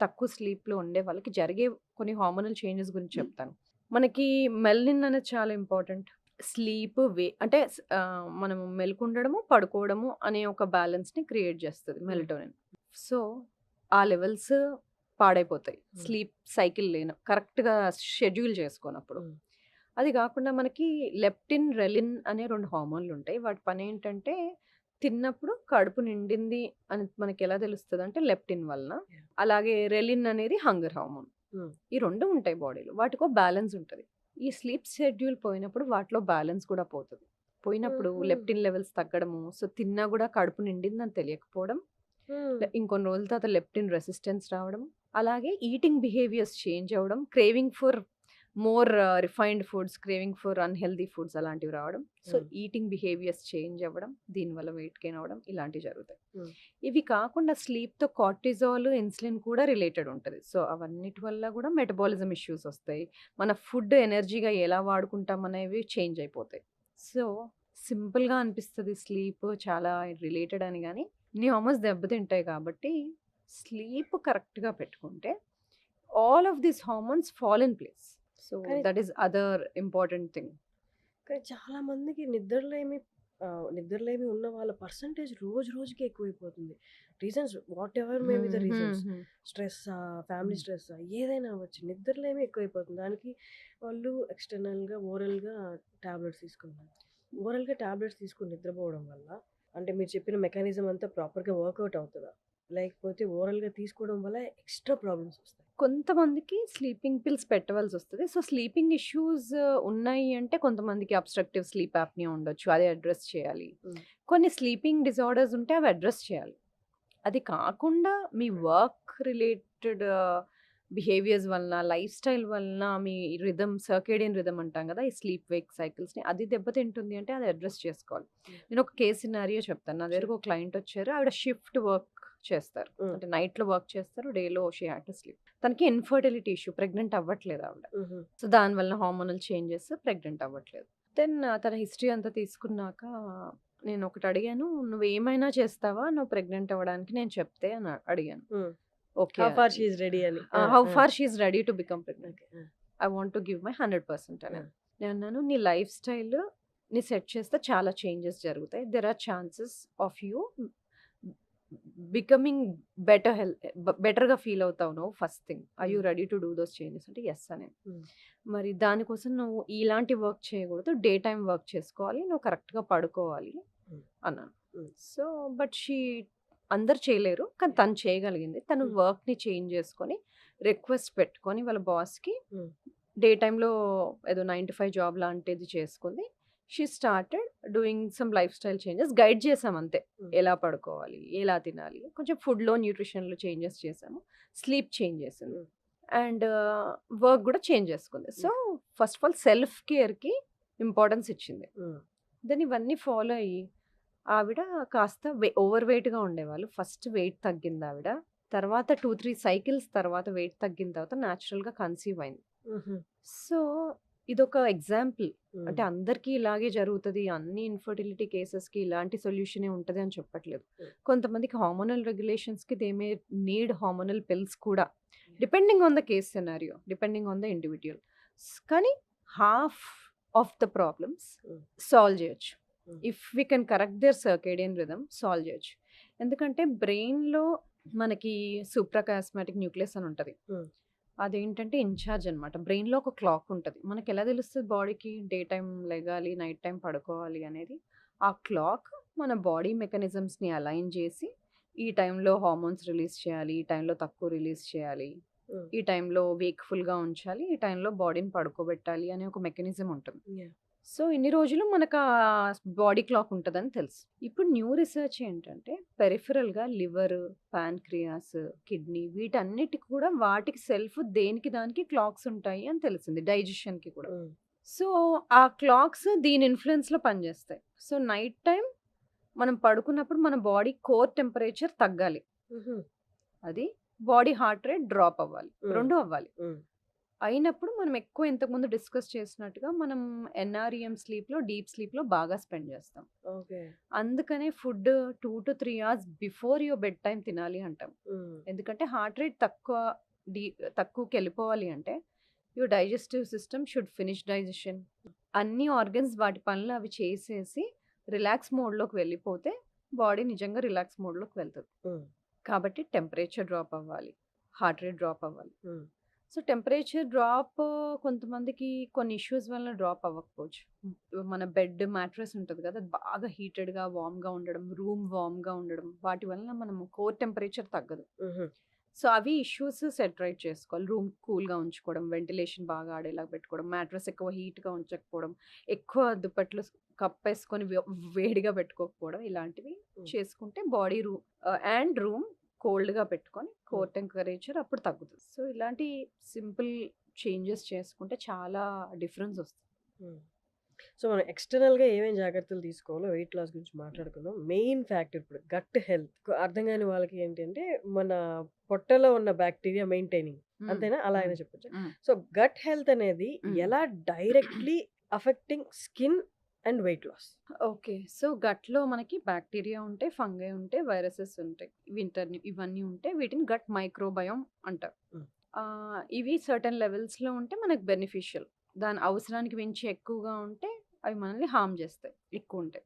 తక్కువ స్లీప్‌లో ఉండే వాళ్ళకి జరిగే కొన్ని హార్మోనల్ చేంజెస్ గురించి చెప్తాను. మనకి మెలనిన్ అనేది చాలా ఇంపార్టెంట్. స్లీప్ అంటే మనము మెలుకుండడము, పడుకోవడము అనే ఒక బ్యాలెన్స్‌ని క్రియేట్ చేస్తది మెలటోనిన్. సో, ఆ లెవెల్స్ పాడైపోతాయి. హ్మ్. స్లీప్ సైకిల్ కరెక్ట్‌గా షెడ్యూల్ చేసుకోనప్పుడు. హ్మ్. అది కాకుండా మనకి లెప్టిన్, రెలిన్ అనే 2 హార్మోన్‌లుంటాయి. వాటి పనేంటంటే తిన్నప్పుడు కడుపు నిండింది అని మనకెలా తెలుస్తదంటే లెప్టిన్ వలన. యాహ్! అలాగే రెలిన్ అనేది హంగర్ హార్మోన్. హ్మ్. ఈ 2 ఉంటాయి బాడీలో. వాటికో బ్యాలెన్స్ ఉంటది. ఈ స్లీప్ షెడ్యూల్ పోయినప్పుడు వాటిలో బ్యాలెన్స్ కూడా పోతది. పోయినప్పుడు హుహు. లెప్టిన్ లెవెల్స్ తగ్గడము, సో, తిన్నా గూడా కడుపు నిండిందని తెలియకపోవడం, హ్మ్. ఇంకొన్ని రోజుల తర్వాత లెప్టిన్ రెసిస్టెన్స్ రావడం, అలాగే ఈటింగ్ బిహేవియర్స్ చేంజ్ అవ్వడం, craving for more refined foods, craving for unhealthy foods అలాంటివి రావడం. సో, హ్మ్. ఈటింగ్ బిహేవియర్స్ చేంజ్ అవ్వడం, దీనివల్ల వెయిట్ గెయిన్ అవ్వడం ఇలాంటివి జరుగుతాయి. హ్మ్. ఇవి కాకుండా స్లీప్‌తో కార్టిజాల్, ఇన్సులిన్ కూడా రిలేటెడ్ ఉంటది. సో, అవన్నిటి వల్ల గూడా మెటబాలిజం ఇష్యూస్ ఒస్తాయి. మన ఫుడ్ ఎనర్జీగా ఎలా వాడుకుంటాం అనేవి చేంజ్ అయిపోతాయి. సో, సింపుల్‌గా అనిపిస్తది స్లీప్ చాలా రిలేటెడ్ అని గాని, ఇన్ని హార్మోన్స్ దెబ్బతింటాయి కాబట్టి స్లీప్ కరెక్ట్‌గా పెట్టుకుంటే all of these hormones fall in place. So కానీ that is other important thing. కానీ చాలా మందికి నిద్రలేమి ఉన్న వాళ్ళ పర్సంటేజ్ రోజు రోజుకి ఎక్కువైపోతుంది. Reasons whatever may be the reasons, స్ట్రెస్సా, ఫ్యామిలీ స్ట్రెస్సా, ఏదైనా అవ్వచ్చు. నిద్రలేమి ఎక్కువైపోతుంది. దానికి వాళ్ళు ఎక్స్టర్నల్‌గా, ఓరల్‌గా టాబ్లెట్స్ తీసుకుంటున్నారు. ఓరల్‌గా టాబ్లెట్స్ తీసుకొని నిద్రపోవడం వల్ల అంటే మీరు చెప్పిన మెకానిజం అంతా ప్రాపర్‌గా వర్కౌట్ అవుతదా? లేకపోతే ఓరల్‌గా తీసుకోవడం వల్ల ఎక్స్‌ట్రా ప్రాబ్లమ్స్ వస్తాయి? కొంతమందికి స్లీపింగ్ పిల్స్ పెట్టవలసి వస్తుంది. సో స్లీపింగ్ ఇష్యూస్ ఉన్నాయి అంటే కొంతమందికి అబ్స్ట్రక్టివ్ స్లీప్ యాప్నియా ఉండొచ్చు, అది అడ్రస్ చేయాలి. హ్మ్. కొన్ని స్లీపింగ్ డిజార్డర్స్ ఉంటే అవి అడ్రస్ చేయాలి. అది కాకుండా మీ వర్క్ రిలేటెడ్ బిహేవియర్స్ వలన, లైఫ్ స్టైల్ వలన మీ రిథమ్, సర్కేడియన్ రిథమ్ అంటాం కదా, ఈ స్లీప్ వేక్ సైకిల్స్ని, అది దెబ్బతింటుంది అంటే అది అడ్రస్ చేసుకోవాలి. నేను ఒక కేస్ సినారియో చెప్తాను. నా దగ్గరకు ఒక క్లయింట్ వచ్చారు. ఆవిడ షిఫ్ట్ వర్క్ చేస్తారు, హ్మ్. అంటే నైట్లో వర్క్ చేస్తారు, డేలో షీ హ్యాడ్ టు స్లీప్. తనకి ఇన్ఫర్టిలిటీ ఇష్యూ, ప్రెగ్నెంట్ అవ్వట్లేదు ఆవిడ. హుహు. సో దానివల్ల హార్మోనల్ చేంజెస్, ప్రెగ్నెంట్ అవ్వట్లేదు. దెన్ తన హిస్టరీ అంతా తీసుకున్నాక నేను ఒకటి అడిగాను, నువ్వేమైనా చేస్తావా నువ్వు ప్రెగ్నెంట్ అవ్వడానికి నేను చెప్తే అని అడిగాను. Hmm. Okay how far she is ready అని. How far she is ready to become pregnant, okay. I want to give my 100% అని. Hmm. నేను అన్నాను, నీ లైఫ్ స్టైల్ ని సెట్ చేస్తే చాలా చేంజెస్ జరుగుతాయి. There are chances of you becoming బెటర్గా ఫీల్ అవుతావు నువ్వు. First thing, are you ready to do those changes అంటే ఎస్ అని. Hmm. మరి దానికోసం నువ్వు ఇలాంటి వర్క్ చేయకూడదు, డే టైం వర్క్ చేసుకోవాలి, నువ్వు కరెక్ట్గా పడుకోవాలి Hmm. అన్నాను. Hmm. సో బట్ అందరు చేయలేరు, కానీ తను చేయగలిగింది. తను Hmm. వర్క్ని చేంజ్ చేసుకొని రిక్వెస్ట్ పెట్టుకొని వాళ్ళ బాస్కి Hmm. డే టైంలో ఏదో 9 to 5 జాబ్ లాంటిది చేసుకుంది. She started doing some life style changes. Guide చేసాం అంతే, Hmm. ఎలా పడుకోవాలి, ఎలా తినాలి, కొంచెం ఫుడ్లో న్యూట్రిషన్లో చేంజెస్ చేసాము, స్లీప్ చేంజ్ చేసింది, Hmm. అండ్ వర్క్ కూడా చేంజ్ చేసుకుంది. So first of all self కేర్కి ఇంపార్టెన్స్ ఇచ్చింది. Hmm. దెన్ ఇవన్నీ ఫాలో అయ్యి ఆవిడ కాస్త ఓవర్ వెయిట్గా ఉండేవాళ్ళు, ఫస్ట్ వెయిట్ తగ్గింది ఆవిడ. తర్వాత 2-3 సైకిల్స్ తర్వాత వెయిట్ తగ్గిన తర్వాత న్యాచురల్గా కన్సీవ్ అయింది. Mhm. సో ఇదొక ఎగ్జాంపుల్. Hmm. అంటే అందరికీ ఇలాగే జరుగుతుంది, అన్ని ఇన్ఫర్టిలిటీ కేసెస్కి ఇలాంటి సొల్యూషనే ఉంటుంది అని చెప్పట్లేదు. Hmm. కొంతమందికి హార్మోనల్ రెగ్యులేషన్స్కి they may need hormonal pills కూడా, depending on the case scenario, depending on the individual. కానీ half of the problems Hmm. Solve చేయొచ్చు Hmm. If we can correct their circadian rhythm. Solve చేయొచ్చు. ఎందుకంటే బ్రెయిన్లో మనకి సూప్రాకాస్మాటిక్ nucleus అని ఉంటుంది. Hmm. అదేంటంటే ఇన్ఛార్జ్ అనమాట. బ్రెయిన్లో ఒక క్లాక్ ఉంటుంది. మనకి ఎలా తెలుస్తుంది బాడీకి డే టైం లెగాలి, నైట్ టైం పడుకోవాలి అనేది? ఆ క్లాక్ మన బాడీ మెకానిజమ్స్ని అలైన్ చేసి, ఈ టైంలో హార్మోన్స్ రిలీజ్ చేయాలి, ఈ టైంలో తక్కువ రిలీజ్ చేయాలి, Hmm. ఈ టైంలో వేక్ఫుల్గా ఉంచాలి, ఈ టైంలో బాడీని పడుకోబెట్టాలి అనే ఒక మెకానిజం ఉంటుంది. Yeah. సో ఇన్ని రోజులు మనకు ఆ బాడీ క్లాక్ ఉంటుందని తెలుసు. ఇప్పుడు న్యూ రీసెర్చ్ ఏంటంటే పెరిఫరల్గా లివర్, ప్యాన్క్రియాస్, కిడ్నీ, వీటన్నిటికి కూడా వాటికి సెల్ఫ్ దేనికి దానికి క్లాక్స్ ఉంటాయి అని తెలిసింది, డైజెషన్కి కూడా. Hmm. సో ఆ క్లాక్స్ దీని ఇన్ఫ్లుయెన్స్లో పనిచేస్తాయి. సో నైట్ టైం మనం పడుకున్నప్పుడు మన బాడీ కోర్ టెంపరేచర్ తగ్గాలి, Mhm. అది బాడీ హార్ట్ రేట్ డ్రాప్ అవ్వాలి, Hmm. రెండు అవ్వాలి. Hmm. అయినప్పుడు మనం ఎక్కువ ఇంతకుముందు డిస్కస్ చేసినట్టుగా మనం ఎన్ఆర్ఈఎం స్లీప్లో, డీప్ స్లీప్లో బాగా స్పెండ్ చేస్తాం. Okay. అందుకనే food 2 to 3 hours before your bed time తినాలి అంటాం. Hmm. ఎందుకంటే హార్ట్ రేట్ తక్కువకి వెళ్ళిపోవాలి అంటే your digestive system should finish digestion. అన్ని ఆర్గన్స్ వాటి పనులు అవి చేసేసి రిలాక్స్ మోడ్లోకి వెళ్ళిపోతే బాడీ నిజంగా రిలాక్స్ మోడ్లోకి వెళ్తుంది. Hmm. కాబట్టి టెంపరేచర్ డ్రాప్ అవ్వాలి, హార్ట్ రేట్ డ్రాప్ అవ్వాలి. Hmm. సో టెంపరేచర్ డ్రాప్ కొంతమందికి కొన్ని ఇష్యూస్ వల్ల డ్రాప్ అవ్వకపోవచ్చు. మన బెడ్ మ్యాట్రెస్ ఉంటుంది కదా, అది బాగా హీటెడ్గా వామ్గా ఉండడం, రూమ్ వామ్గా ఉండడం, వాటి వల్ల మనము కోర్ టెంపరేచర్ తగ్గదు. Mhm. సో అవి ఇష్యూస్ సెట్ రైట్ చేసుకోవాలి. రూమ్ కూల్గా ఉంచుకోవడం, వెంటిలేషన్ బాగా ఆడేలాగా పెట్టుకోవడం, మ్యాట్రెస్ ఎక్కువ హీట్గా ఉంచకపోవడం, ఎక్కువ దుప్పట్లు కప్పేసుకొని వేడిగా పెట్టుకోకపోవడం, ఇలాంటివి చేసుకుంటే బాడీ రూమ్ కోల్డ్గా పెట్టుకొని కోర్ టెంపరేచర్ అప్పుడు తగ్గుతుంది. సో ఇలాంటి సింపుల్ చేంజెస్ చేసుకుంటే చాలా డిఫరెన్స్ వస్తుంది. Hmm. సో మనం ఎక్స్టర్నల్గా ఏమేమి జాగ్రత్తలు తీసుకోవాలో వెయిట్ లాస్ గురించి మాట్లాడుకుందాం. మెయిన్ ఫ్యాక్టర్ ఇప్పుడు గట్ హెల్త్ అర్థం కాని వాళ్ళకి ఏంటంటే మన పొట్టలో ఉన్న బ్యాక్టీరియా మెయింటైనింగ్, అంతేనా? అలా అయినా చెప్పొచ్చు. సో గట్ హెల్త్ అనేది ఎలా directly affecting skin and weight loss? Okay, so గట్లో మనకి బ్యాక్టీరియా ఉంటాయి, ఫంగై ఉంటాయి, వైరసెస్ ఉంటాయి, ఇవన్నీ ఉంటాయి. వీటిని గట్ మైక్రోబయోమ్ అంటారు. ఇవి సర్టెన్ లెవెల్స్‌లో ఉంటే మనకు బెనిఫిషియల్. దాని అవసరానికి మించి ఎక్కువగా ఉంటే అవి మనల్ని హార్మ్ చేస్తాయి ఎక్కువుంటే.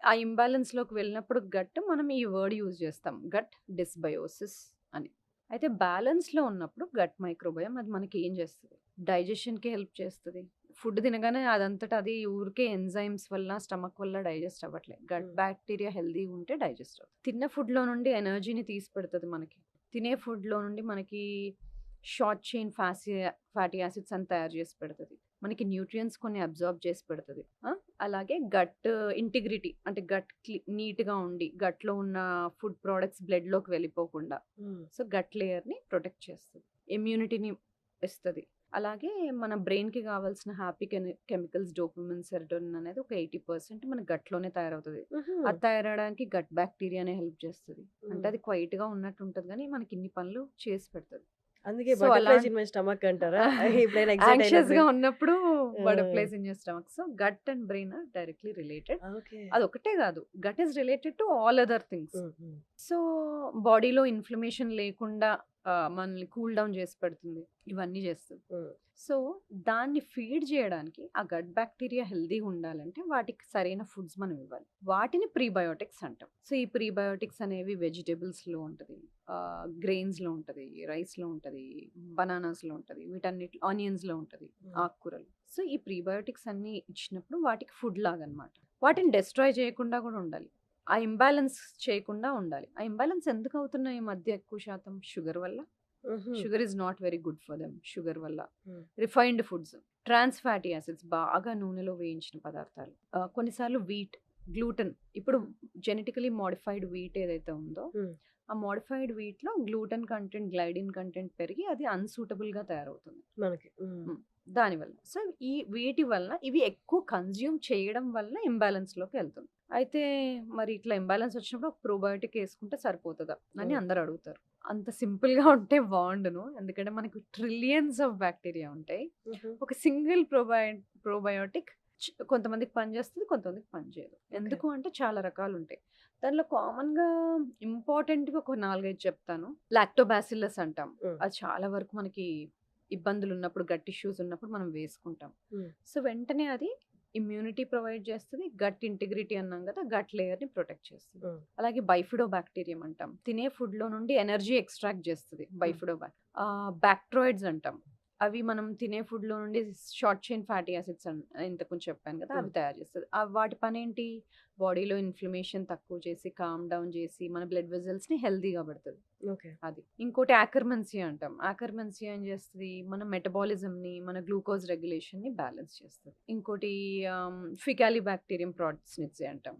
ఆ ఇంబాలెన్స్‌లోకి వెళ్ళినప్పుడు మనం ఈ వర్డ్ యూజ్ చేస్తాం. గట్ డిస్బయోసిస్ అని. అయితే బ్యాలెన్స్‌లో ఉన్నప్పుడు గట్ మైక్రోబయోమ్ అది మనకి ఏం చేస్తది? డైజెషన్‌కి హెల్ప్ చేస్తది. ఫుడ్ తినగానే అదంతట అది ఊరికే ఎంజైమ్స్ వల్ల, స్టమక్ వల్ల డైజెస్ట్ అవ్వట్లేదు. గట్ బ్యాక్టీరియా హెల్తీగా ఉంటే డైజెస్ట్ అవుతుంది. తిన్న ఫుడ్‌లో నుండి ఎనర్జీని తీసి పెడతది మనకి. తినే ఫుడ్‌లో నుండి మనకి షార్ట్ చైన్ ఫ్యాటీ యాసిడ్స్ అని తయారు చేసి పెడతది. మనకి న్యూట్రియంట్స్ కొన్ని అబ్జార్బ్ చేసి పెడతది. అలాగే గట్ ఇంటిగ్రిటీ అంటే గట్ నీట్‌గా ఉండి, గట్‌లో ఉన్న ఫుడ్ ప్రొడక్ట్స్ బ్లడ్‌లోకి వెళ్ళిపోకుండా సో, గట్ లేయర్‌ని ప్రొటెక్ట్ చేస్తది. ఇమ్యూనిటీని ఇస్తది. అలాగే మన బ్రెయిన్‌కి కావాల్సిన హ్యాపీ కెమికల్స్ డోపమైన్, సెరటోనిన్ అనేది ఒక 80% మన గట్‌లోనే తయారవుతది. అది తయారవ్వడానికి గట్ బ్యాక్టీరియానే హెల్ప్ చేస్తది. అంటే అది క్వైట్‌గా ఉన్నట్టు ఉంటది గానీ, మనకి ఇన్ని పనులు చేసి పెడతది. అందుకే సో, అలా బటర్‌ఫ్లైస్ ఇన్ మై స్టమక్ అంటారా? ఎప్పుడైనా ఎక్సైట్ యాంగ్షియస్‌గా అయినప్పుడు? ఉన్నప్పుడు ఆ! Butterflies in your stomach. So, gut and brain are directly related. Okay. అదొక్కటే కాదు. Gut is related to all other things. So, బాడీలో ఇన్‌ఫ్లమేషన్ లేకుండా మనల్ని కూల్ డౌన్ చేసి పెడుతుంది. ఇవన్నీ చేస్తది. సో, దాన్ని ఫీడ్ చేయడానికి ఆ గట్ బ్యాక్టీరియా హెల్తీగా ఉండాలంటే వాటికి సరైన ఫుడ్స్ మనం ఇవ్వాలి. వాటిని ప్రీబయోటిక్స్ అంటాం. సో, ఈ ప్రీబయోటిక్స్ అనేవి వెజిటబుల్స్‌లో ఉంటది. గ్రెయిన్స్‌లో ఉంటది. రైస్‌లో ఉంటది. బనానాస్‌లో ఉంటది. వీటన్నిటిలో ఆనియన్స్‌లో ఉంటది. ఆకుకూరలు. సో, ఈ ప్రీబయోటిక్స్ అన్నీ ఇచ్చినప్పుడు వాటికి ఫుడ్ లాగనమాట. వాటిని డెస్ట్రాయ్ చేయకుండా కూడా ఉండాలి. ఆ ఇంబాలెన్స్ చేయకుండా ఉండాలి. ఆ ఇంబాలెన్స్ ఎందుకు అవుతున్నాయి ఈ మధ్య ఎక్కువ శాతం? షుగర్ వల్ల. Sugar is not very good for them. Sugar వల్ల. Refined foods, trans fatty acids బాగా నూనెలో వేయించిన పదార్థాలు. కొన్నిసార్లు వీట్, గ్లూటెన్. ఇప్పుడు జెనెటికలీ మోడిఫైడ్ వీట్ ఏదైతే ఉందో ఆ మోడిఫైడ్ వీట్‌లో గ్లూటెన్ కంటెంట్, గ్లైడిన్ కంటెంట్ పెరిగి అది అన్‌సూటబుల్‌గా తయారవుతుంది. మనకి. దానివల్ల. సో, వీటి వల్ల ఇవి ఎక్కువ కన్జ్యూమ్ చేయడం వల్ల ఇంబాలెన్స్‌లోకి వెళ్తుంది. అయితే మరి ఇట్లా ఇంబాలెన్స్ వచ్చినప్పుడు ఒక ప్రోబయోటిక్ ఏసుకుంటే సరిపోతదా? అని అందరూ అడుగుతారు. అంత సింపుల్‌గా ఉంటే బావుండును. ఎందుకంటే మనకు ట్రిలియన్స్ ఆఫ్ బ్యాక్టీరియా ఉంటాయి. ఒక సింగిల్ ప్రోబయోటిక్ కొంతమందికి పనిచేస్తది. కొంతమందికి పనిచేయదు. ఎందుకు అంటే చాలా రకాలుంటాయి. దాంట్లో కామన్‌గా ఇంపార్టెంట్‌వి ఒక 4, 5 చెప్తాను. లాక్టోబాసిల్లస్ అంటాం. అది చాలా వరకు మనకి ఇబ్బందులున్నప్పుడు, గట్ ఇష్యూస్ ఉన్నప్పుడు మనం వేసుకుంటాం. సో, వెంటనే అది ఇమ్యూనిటీ ప్రొవైడ్ చేస్తది. గట్ ఇంటిగ్రిటీ అన్నాం కదా! గట్ లేయర్‌ని ప్రొటెక్ట్ చేస్తది. అలాగే బైఫిడోబాక్టీరియం అంటాం. తినే ఫుడ్‌లో నుండి ఎనర్జీ ఎక్స్ట్రాక్ట్ చేస్తది బ్యాక్ట్రాయిడ్స్ అంటాం. అవి మనం తినే ఫుడ్‌లో నుండి షార్ట్ చైన్ ఫ్యాటీ యాసిడ్స్ ఇంతకుముందు చెప్పాను కదా! అవి తయారు చేస్తది. వాటి పనేంటి? బాడీలో ఇన్‌ఫ్లమేషన్ తక్కువ చేసి, కామ్ డౌన్ చేసి, మన బ్లడ్ వెసల్స్‌ని హెల్తీగా పెడతది. ఓకే. అది. ఇంకోటి యాకర్మన్సియా అంటాం. యాకర్మన్సియా ఏం చేస్తది? మన మెటబాలిజంని, మన గ్లూకోజ్ రెగ్యులేషన్‌ని బ్యాలెన్స్ చేస్తది. ఇంకోటి ఫికాలిబాక్టీరియం ప్రాట్స్నిట్సే అంటాం.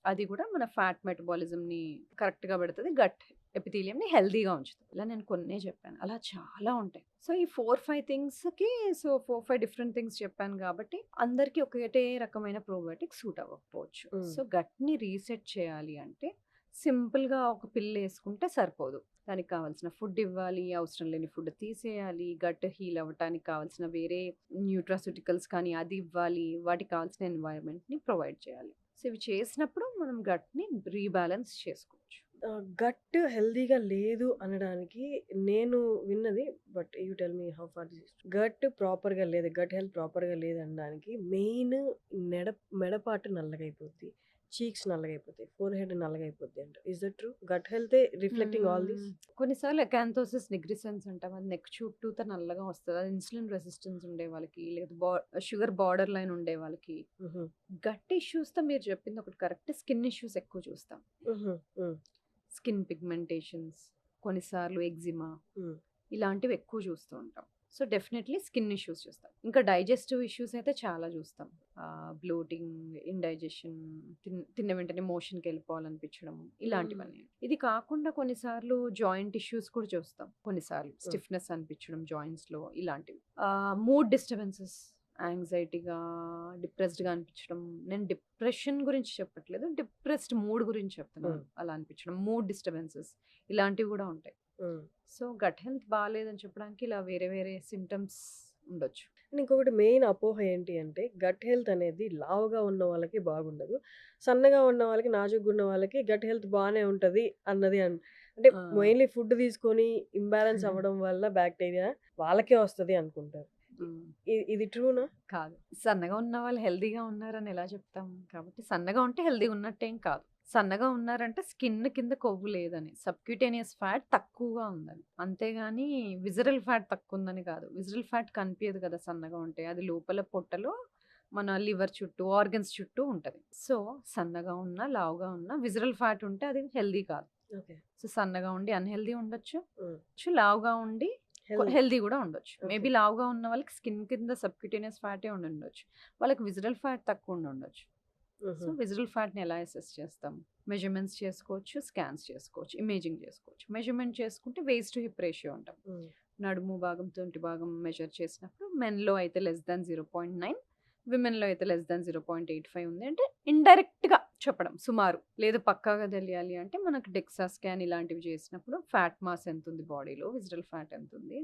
అది కూడా మన ఫ్యాట్ మెటబాలిజంని కరెక్ట్‌గా పెడతది. గట్ ఎపిథీలియంని హెల్తీగా ఉంచుతది. ఇలా నేను కొన్నే చెప్పాను. అలా చాలా ఉంటాయి. సో, ఈ 4, 5 థింగ్స్‌కి 4, 5 డిఫరెంట్ థింగ్స్ చెప్పాను కాబట్టి అందరికి ఒకటే రకమైన ప్రోబయోటిక్ సూట్ అవ్వకపోవచ్చు. సో, గట్‌ని రీసెట్ చేయాలి అంటే సింపుల్‌గా ఒక పిల్ ఏసుకుంటే సరిపోదు. దానికి కావాల్సిన ఫుడ్ ఇవ్వాలి. అవసరం లేని ఫుడ్ తీసేయాలి. గట్ హీల్ అవ్వటానికి కావాల్సిన వేరే న్యూట్రాస్యూటికల్స్ కానీ అది ఇవ్వాలి. వాటికి కావాల్సిన ఎన్వైర్న్‌మెంట్‌ని ప్రొవైడ్ చేయాలి. సో, ఇవి చేసినప్పుడు మనం గట్‌ని రీబాలెన్స్ చేసుకోవచ్చు. గట్ హెల్తీగా లేదు అనడానికి నేను విన్నది, but you tell me how far this gut ప్రాపర్‌గా లేదు, గట్ హెల్త్ ప్రాపర్‌గా లేదనడానికి మెయిన్ మెడపాటు నల్లగైపోద్ది. చీక్స్ నల్లగైపోతాయి. ఫోర్‌హెడ్ నల్లగైపోద్ది అంట. Is that true? గట్ హెల్తే రిఫ్లెక్టింగ్ ఆల్ దిస్? కొన్నిసార్లు అకాంతోసిస్ నిగ్రిసెన్స్ అంటాం. అది నెక్ చుట్టూతా నల్లగా వస్తది. అది ఇన్సులిన్ రెసిస్టెన్స్ ఉండే వాళ్ళకి, లేదా షుగర్ బార్డర్ లైన్ ఉండే వాళ్ళకి. గట్ ఇష్యూస్‌తో మీరు చెప్పింది ఒకటి కరెక్ట్. స్కిన్ ఇష్యూస్ ఎక్కువ చూస్తాం. స్కిన్ పిగ్మెంటేషన్స్, కొన్నిసార్లు ఎగ్జిమా ఇలాంటివి ఎక్కువ చూస్తూ ఉంటాం. సో, డెఫినెట్‌లీ స్కిన్ ఇష్యూస్ చూస్తాం. ఇంకా డైజెస్టివ్ ఇష్యూస్ అయితే చాలా చూస్తాం. బ్లోటింగ్, ఇండైజెషన్, తిన్న వెంటనే మోషన్‌కి వెళ్ళిపోవాలనిపించడం ఇలాంటివన్నీ. ఇది కాకుండా కొన్నిసార్లు జాయింట్ ఇష్యూస్ కూడా చూస్తాం. కొన్నిసార్లు స్టిఫ్‌నెస్ అనిపించడం జాయింట్స్‌లో ఇలాంటివి. మూడ్ డిస్టర్బెన్సెస్, యాంగ్జైటీగా, డిప్రెస్డ్‌గా అనిపించడం. నేను డిప్రెషన్ గురించి చెప్పట్లేదు. డిప్రెస్డ్ మూడ్ గురించి చెప్తున్నాను. అలా అనిపించడం, మూడ్ డిస్టర్బెన్సెస్ ఇలాంటివి కూడా ఉంటాయి. సో, గట్ హెల్త్ బాలేదని చెప్పడానికి ఇలా వేరే వేరే సింప్టమ్స్ ఉండొచ్చు. అండ్ ఇంకొకటి మెయిన్ అపోహ ఏంటి అంటే గట్ హెల్త్ అనేది లావుగా ఉన్న వాళ్ళకి బాగుండదు. సన్నగా ఉన్న వాళ్ళకి, నాజూగ్గా ఉన్న వాళ్ళకి గట్ హెల్త్ బానే ఉంటది అన్నది అంటే ఆ! మెయిన్‌లీ ఫుడ్ తీసుకొని ఇంబాలెన్స్ అవ్వడం వల్ల బ్యాక్టీరియా వాళ్ళకే వస్తది అనుకుంటారు. హ్మ్. ఇది ట్రూనా? కాదు. సన్నగా ఉన్న వాళ్ళు హెల్తీగా ఉన్నారని ఎలా చెప్తాం? కాబట్టి సన్నగా ఉంటే హెల్తీగా ఉన్నట్టేం కాదు. సన్నగా ఉన్నారంటే స్కిన్ కింద కొవ్వు లేదని. సబ్‌క్యూటేనియస్ ఫ్యాట్ తక్కువగా ఉందని. అంతేగాని విసరల్ ఫ్యాట్ తక్కువుందని కాదు. విసరల్ ఫ్యాట్ కనిపియదు కదా సన్నగా ఉంటే. అది లోపల పొట్టలో మన లివర్ చుట్టూ, ఆర్గన్స్ చుట్టూ ఉంటది. సో, సన్నగా ఉన్నా, లావుగా ఉన్నా విసరల్ ఫ్యాట్ ఉంటే అది హెల్తీ కాదు. ఓకే. సో, సన్నగా ఉండి అన్‌హెల్తీ ఉండొచ్చు. హ్మ్. లావుగా ఉండి హెల్తీ. హెల్తీ గూడా ఉండొచ్చు. ఓకే. మేబీ లావుగా ఉన్న వాళ్ళకి స్కిన్ కింద సబ్‌క్యూటేనియస్ ఫ్యాటే ఉండుండొచ్చు. వాళ్ళకి విసరల్ ఫ్యాట్ తక్కువ ఉండుండొచ్చు. సో, హుహు. విసరల్ ఫ్యాట్‌ని ఎలా అసెస్ చేస్తాం? మెజర్‌మెంట్స్ చేసుకోవచ్చు, స్కాన్స్ చేసుకోవచ్చు, ఇమేజింగ్ చేసుకోవచ్చు. మెజర్‌మెంట్ చేసుకుంటే వేస్ట్ టు హిప్ రేషియో అంటాం. హ్మ్. నడుము భాగం, తుంటి భాగం మెజర్ చేసినప్పుడు మెన్‌లో అయితే లెస్ థాన్ 0.9, విమెన్‌లో అయితే లెస్ థాన్ 0.85 ఉంది. అంటే ఇండైరెక్ట్‌గా చెప్పడం సుమారు. లేదు పక్కాగా తెలియాలి అంటే మనకు డెక్సా స్కాన్ ఇలాంటివి చేసినప్పుడు ఫ్యాట్ మాస్ ఎంతుంది బాడీలో, విసరల్ ఫ్యాట్ ఎంతుంది,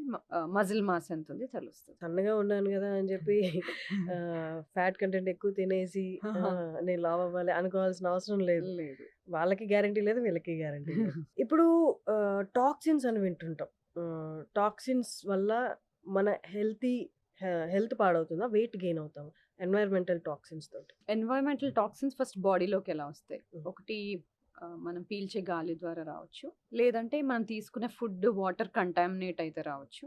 మజిల్ మాస్ ఎంతుంది తెలుస్తది. సన్నగా ఉన్నాను గదా! అని చెప్పి ఫ్యాట్ కంటెంట్ ఎక్కువ తినేసి నేను లావు అవ్వాలి అనుకోవాల్సిన అవసరం లేదు. లేదు. వాళ్ళకి గ్యారంటీ లేదు. వీళ్ళకి గ్యారంటీ లేదు. ఇప్పుడు టాక్సిన్స్ అని వింటుంటాం. టాక్సిన్స్ వల్ల మన హెల్త్ పాడవుతుందా? వెయిట్ గెయిన్ అవుతామా? ఎన్వైర్మెంటల్ టాక్సిన్స్ తోటి. ఎన్వైరన్మెంటల్ టాక్సిన్స్ ఫస్ట్ బాడీలోకి ఎలా వస్తాయి? హ్మ్. ఒకటి మనం పీల్చే గాలి ద్వారా రావచ్చు. లేదంటే మనం తీసుకునే ఫుడ్, వాటర్ కంటామినేట్ అయితే రావచ్చు.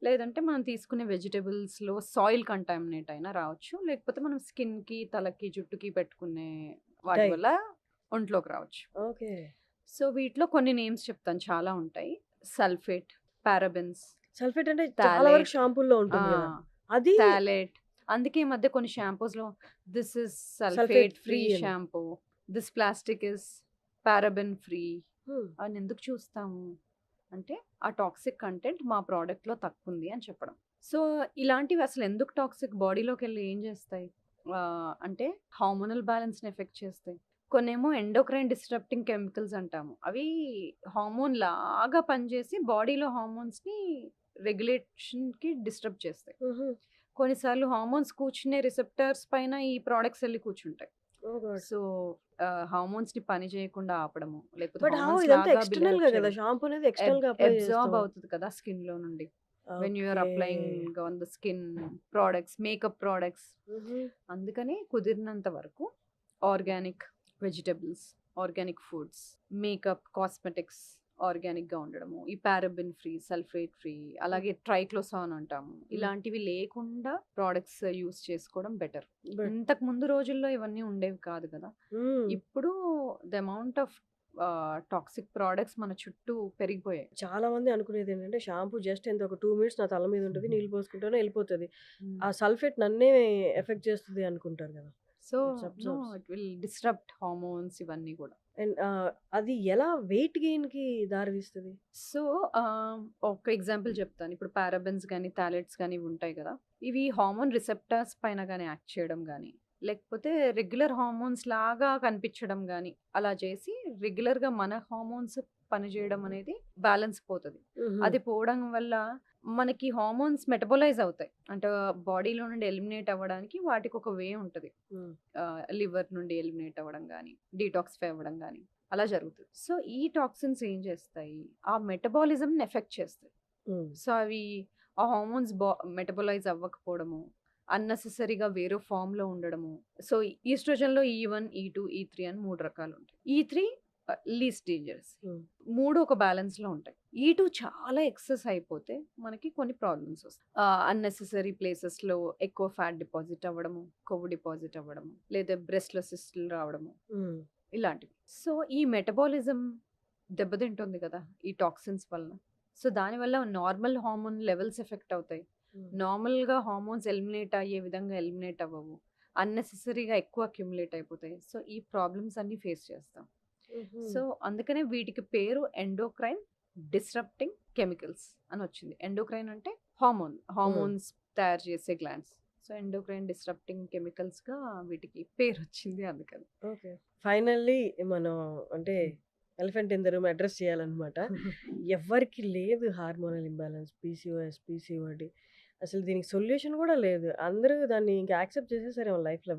లేదంటే మనం తీసుకునే వెజిటబుల్స్‌లో సాయిల్ కంటామినేట్ అయినా రావచ్చు. లేకపోతే మనం స్కిన్‌కి, తలకి, జుట్టుకి పెట్టుకునే వాటి డైట్. వల్ల ఒంట్లోకి రావచ్చు. ఓకే. సో, వీటిలో కొన్ని నేమ్స్ చెప్తాను చాలా ఉంటాయి. సల్ఫేట్, పారాబెన్స్, సల్ఫేట్ అంటే చాలా వరకు థాలేట్. షాంపూల్లో ఆ! ఉంటుంది గదా! అది థాలేట్. అందుకే ఈ మధ్య కొన్ని షాంపూస్‌లో this is sulphate sulphate free free అని. Shampoo, this plastic is paraben free hmm. అని ఎందుకు చూస్తాము? అంటే ఆ టాక్సిక్ కంటెంట్ మా ప్రొడక్ట్‌లో తక్కువుంది అని చెప్పడం. సో, ఇలాంటివి అసలు ఎందుకు టాక్సిక్ బాడీలోకెళ్ళి ఏం చేస్తాయి? అంటే హార్మోనల్ బ్యాలెన్స్‌ని ఎఫెక్ట్ చేస్తాయి. కొన్నేమో ఎండోక్రైన్ డిస్రప్టింగ్ కెమికల్స్ అంటాము. అవి హార్మోన్ లాగా పనిచేసి బాడీలో హార్మోన్స్‌ని రెగ్యులేషన్‌కి డిస్టర్బ్ చేస్తాయి. హుహు. కొన్నిసార్లు హార్మోన్స్ కూర్చునే రిసెప్టర్స్ పైన ఈ ప్రొడక్ట్స్ ఎళ్లి కూర్చుంటాయి. ఓహ్ గాడ్! సో, హార్మోన్స్‌ని పని చేయకుండా ఆపడము, లేకపోతే బట్ హౌ హార్మోన్స్ ఇదంతా లాగా బిహేవ్ ఎక్స్‌టర్నల్‌గా గదా! చేయడం. షాంపూ అనేది ఎక్స్‌టర్నల్‌గా అప్లై అబ్జార్బ్ చేస్తాం. అవుతది కదా స్కిన్‌లో నుండి. When you are okay. Applying on the skin products, makeup products. హుహు. అందుకని కుదిరినంత వరకు organic vegetables, organic foods, makeup, cosmetics ఆర్గానిక్‌గా ఉండడము. ఈ పారాబెన్ ఫ్రీ, సల్ఫేట్ ఫ్రీ, అలాగే ట్రైక్లోసాన్ అంటాము. ఇలాంటివి లేకుండా ప్రొడక్ట్స్ యూజ్ చేసుకోవడం బెటర్. బట్ ఇంతకు ముందు రోజుల్లో ఇవన్నీ ఉండేవి కాదు కదా! హ్మ్. ఇప్పుడు the amount of toxic products మన చుట్టూ పెరిగిపోయాయి. చాలా మంది అనుకునేదేంటంటే షాంపూ జస్ట్ ఎంత ఒక 2 మినిట్స్ నా తల మీద ఉంటది. నీళ్ళు పోసుకుంటాను ఎళ్ళిపోతది. హ్మ్. ఆ సల్ఫేట్ నన్నే ఎఫెక్ట్ చేస్తది అనుకుంటారు గదా! So, it's no absorbs. It will disrupt hormones ఇవన్నీ కూడా. అండ్ అది ఎలా వెయిట్ గెయిన్‌కి దారి తీస్తది? సో, ఒక ఎగ్జాంపుల్ చెప్తాను. ఇప్పుడు పారాబెన్స్ గాని, థాలెట్స్ గాని ఇవి ఉంటాయి కదా! ఇవి హార్మోన్ రిసెప్టర్స్ పైన గాని యాక్ట్ చేయడం గాని, లేకపోతే రెగ్యులర్ హార్మోన్స్ లాగా కనిపించడం గాని, అలా చేసి రెగ్యులర్‌గా మన హార్మోన్స్ పనిచేయడం అనేది బ్యాలెన్స్ పోతది. హుహు. అది పోవడం వల్ల మనకి హార్మోన్స్ మెటబోలైజ్ అవుతాయి. అంటే బాడీలో నుండి ఎలిమినేట్ అవ్వడానికి వాటికి ఒక వే ఉంటది. హ్మ్. లివర్ నుండి ఎలిమినేట్ అవ్వడం గాని, డీటాక్సిఫై అవ్వడం గాని అలా జరుగుతది. సో, ఈ టాక్సిన్స్ ఏం చేస్తాయి? ఆ మెటబాలిజంని ఎఫెక్ట్ చేస్తాయి. హ్మ్. సో, అవి ఆ హార్మోన్స్ మెటబోలైజ్ అవ్వకపోవడము, అన్నెసెసరీగా వేరే ఫార్మ్‌లో ఉండడము. సో, ఈస్ట్రోజన్‌లో E1, E2, E3 అని 3 రకాలుంటాయి. E3 least dangerous. హ్మ్. 3 ఒక బ్యాలెన్స్‌లో ఉంటాయి. E2 చాలా ఎక్సెస్ అయిపోతే మనకి కొన్ని ప్రాబ్లమ్స్ వస్తాయి. అన్నెసెసరీ ప్లేసెస్‌లో ఎక్కువ ఫ్యాట్ డిపాజిట్ అవ్వడము, కొవ్వు డిపాజిట్ అవ్వడము, లేదా బ్రెస్ట్‌లో సిస్టులు రావడము. హ్మ్. ఇలాంటివి. సో, ఈ మెటబాలిజం దెబ్బతింటుంది కదా! ఈ టాక్సిన్స్ వలన. సో, దానివల్ల నార్మల్ హార్మోన్ లెవెల్స్ ఎఫెక్ట్ అవుతాయి. హ్మ్. నార్మల్‌గా హార్మోన్స్ ఎలిమినేట్ అయ్యే విధంగా ఎలిమినేట్ అవ్వవు. అన్నెసెసరీగా ఎక్కువ అక్యుములేట్ అయిపోతాయి. సో, ఈ ప్రాబ్లమ్స్ అన్నీ ఫేస్ చేస్తాం. హుహు. సో, అందుకనే వీటికి పేరు ఎండోక్రైన్ డిస్రప్టింగ్ కెమికల్స్ అని వచ్చింది. ఎండోక్రైన్ అంటే హార్మోన్స్ తయారు చేసే గ్లాండ్స్. సో, ఎండోక్రైన్ డిస్రప్టింగ్ కెమికల్స్‌గా వీటికి పేరొచ్చింది అందుకని. ఓకే. ఫైనల్లీ మనం అంటే elephant in the room address చేయాలన్నమాట. ఎవ్వరికీ లేదు హార్మోనల్ ఇంబాలెన్స్, పీసీఓఎస్, పీసీఓడి. అసలు దీనికి సొల్యూషన్ గూడా లేదు. అందరూ దాన్ని ఇంక యాక్సెప్ట్ చేసేసారేమో లైఫ్‌లో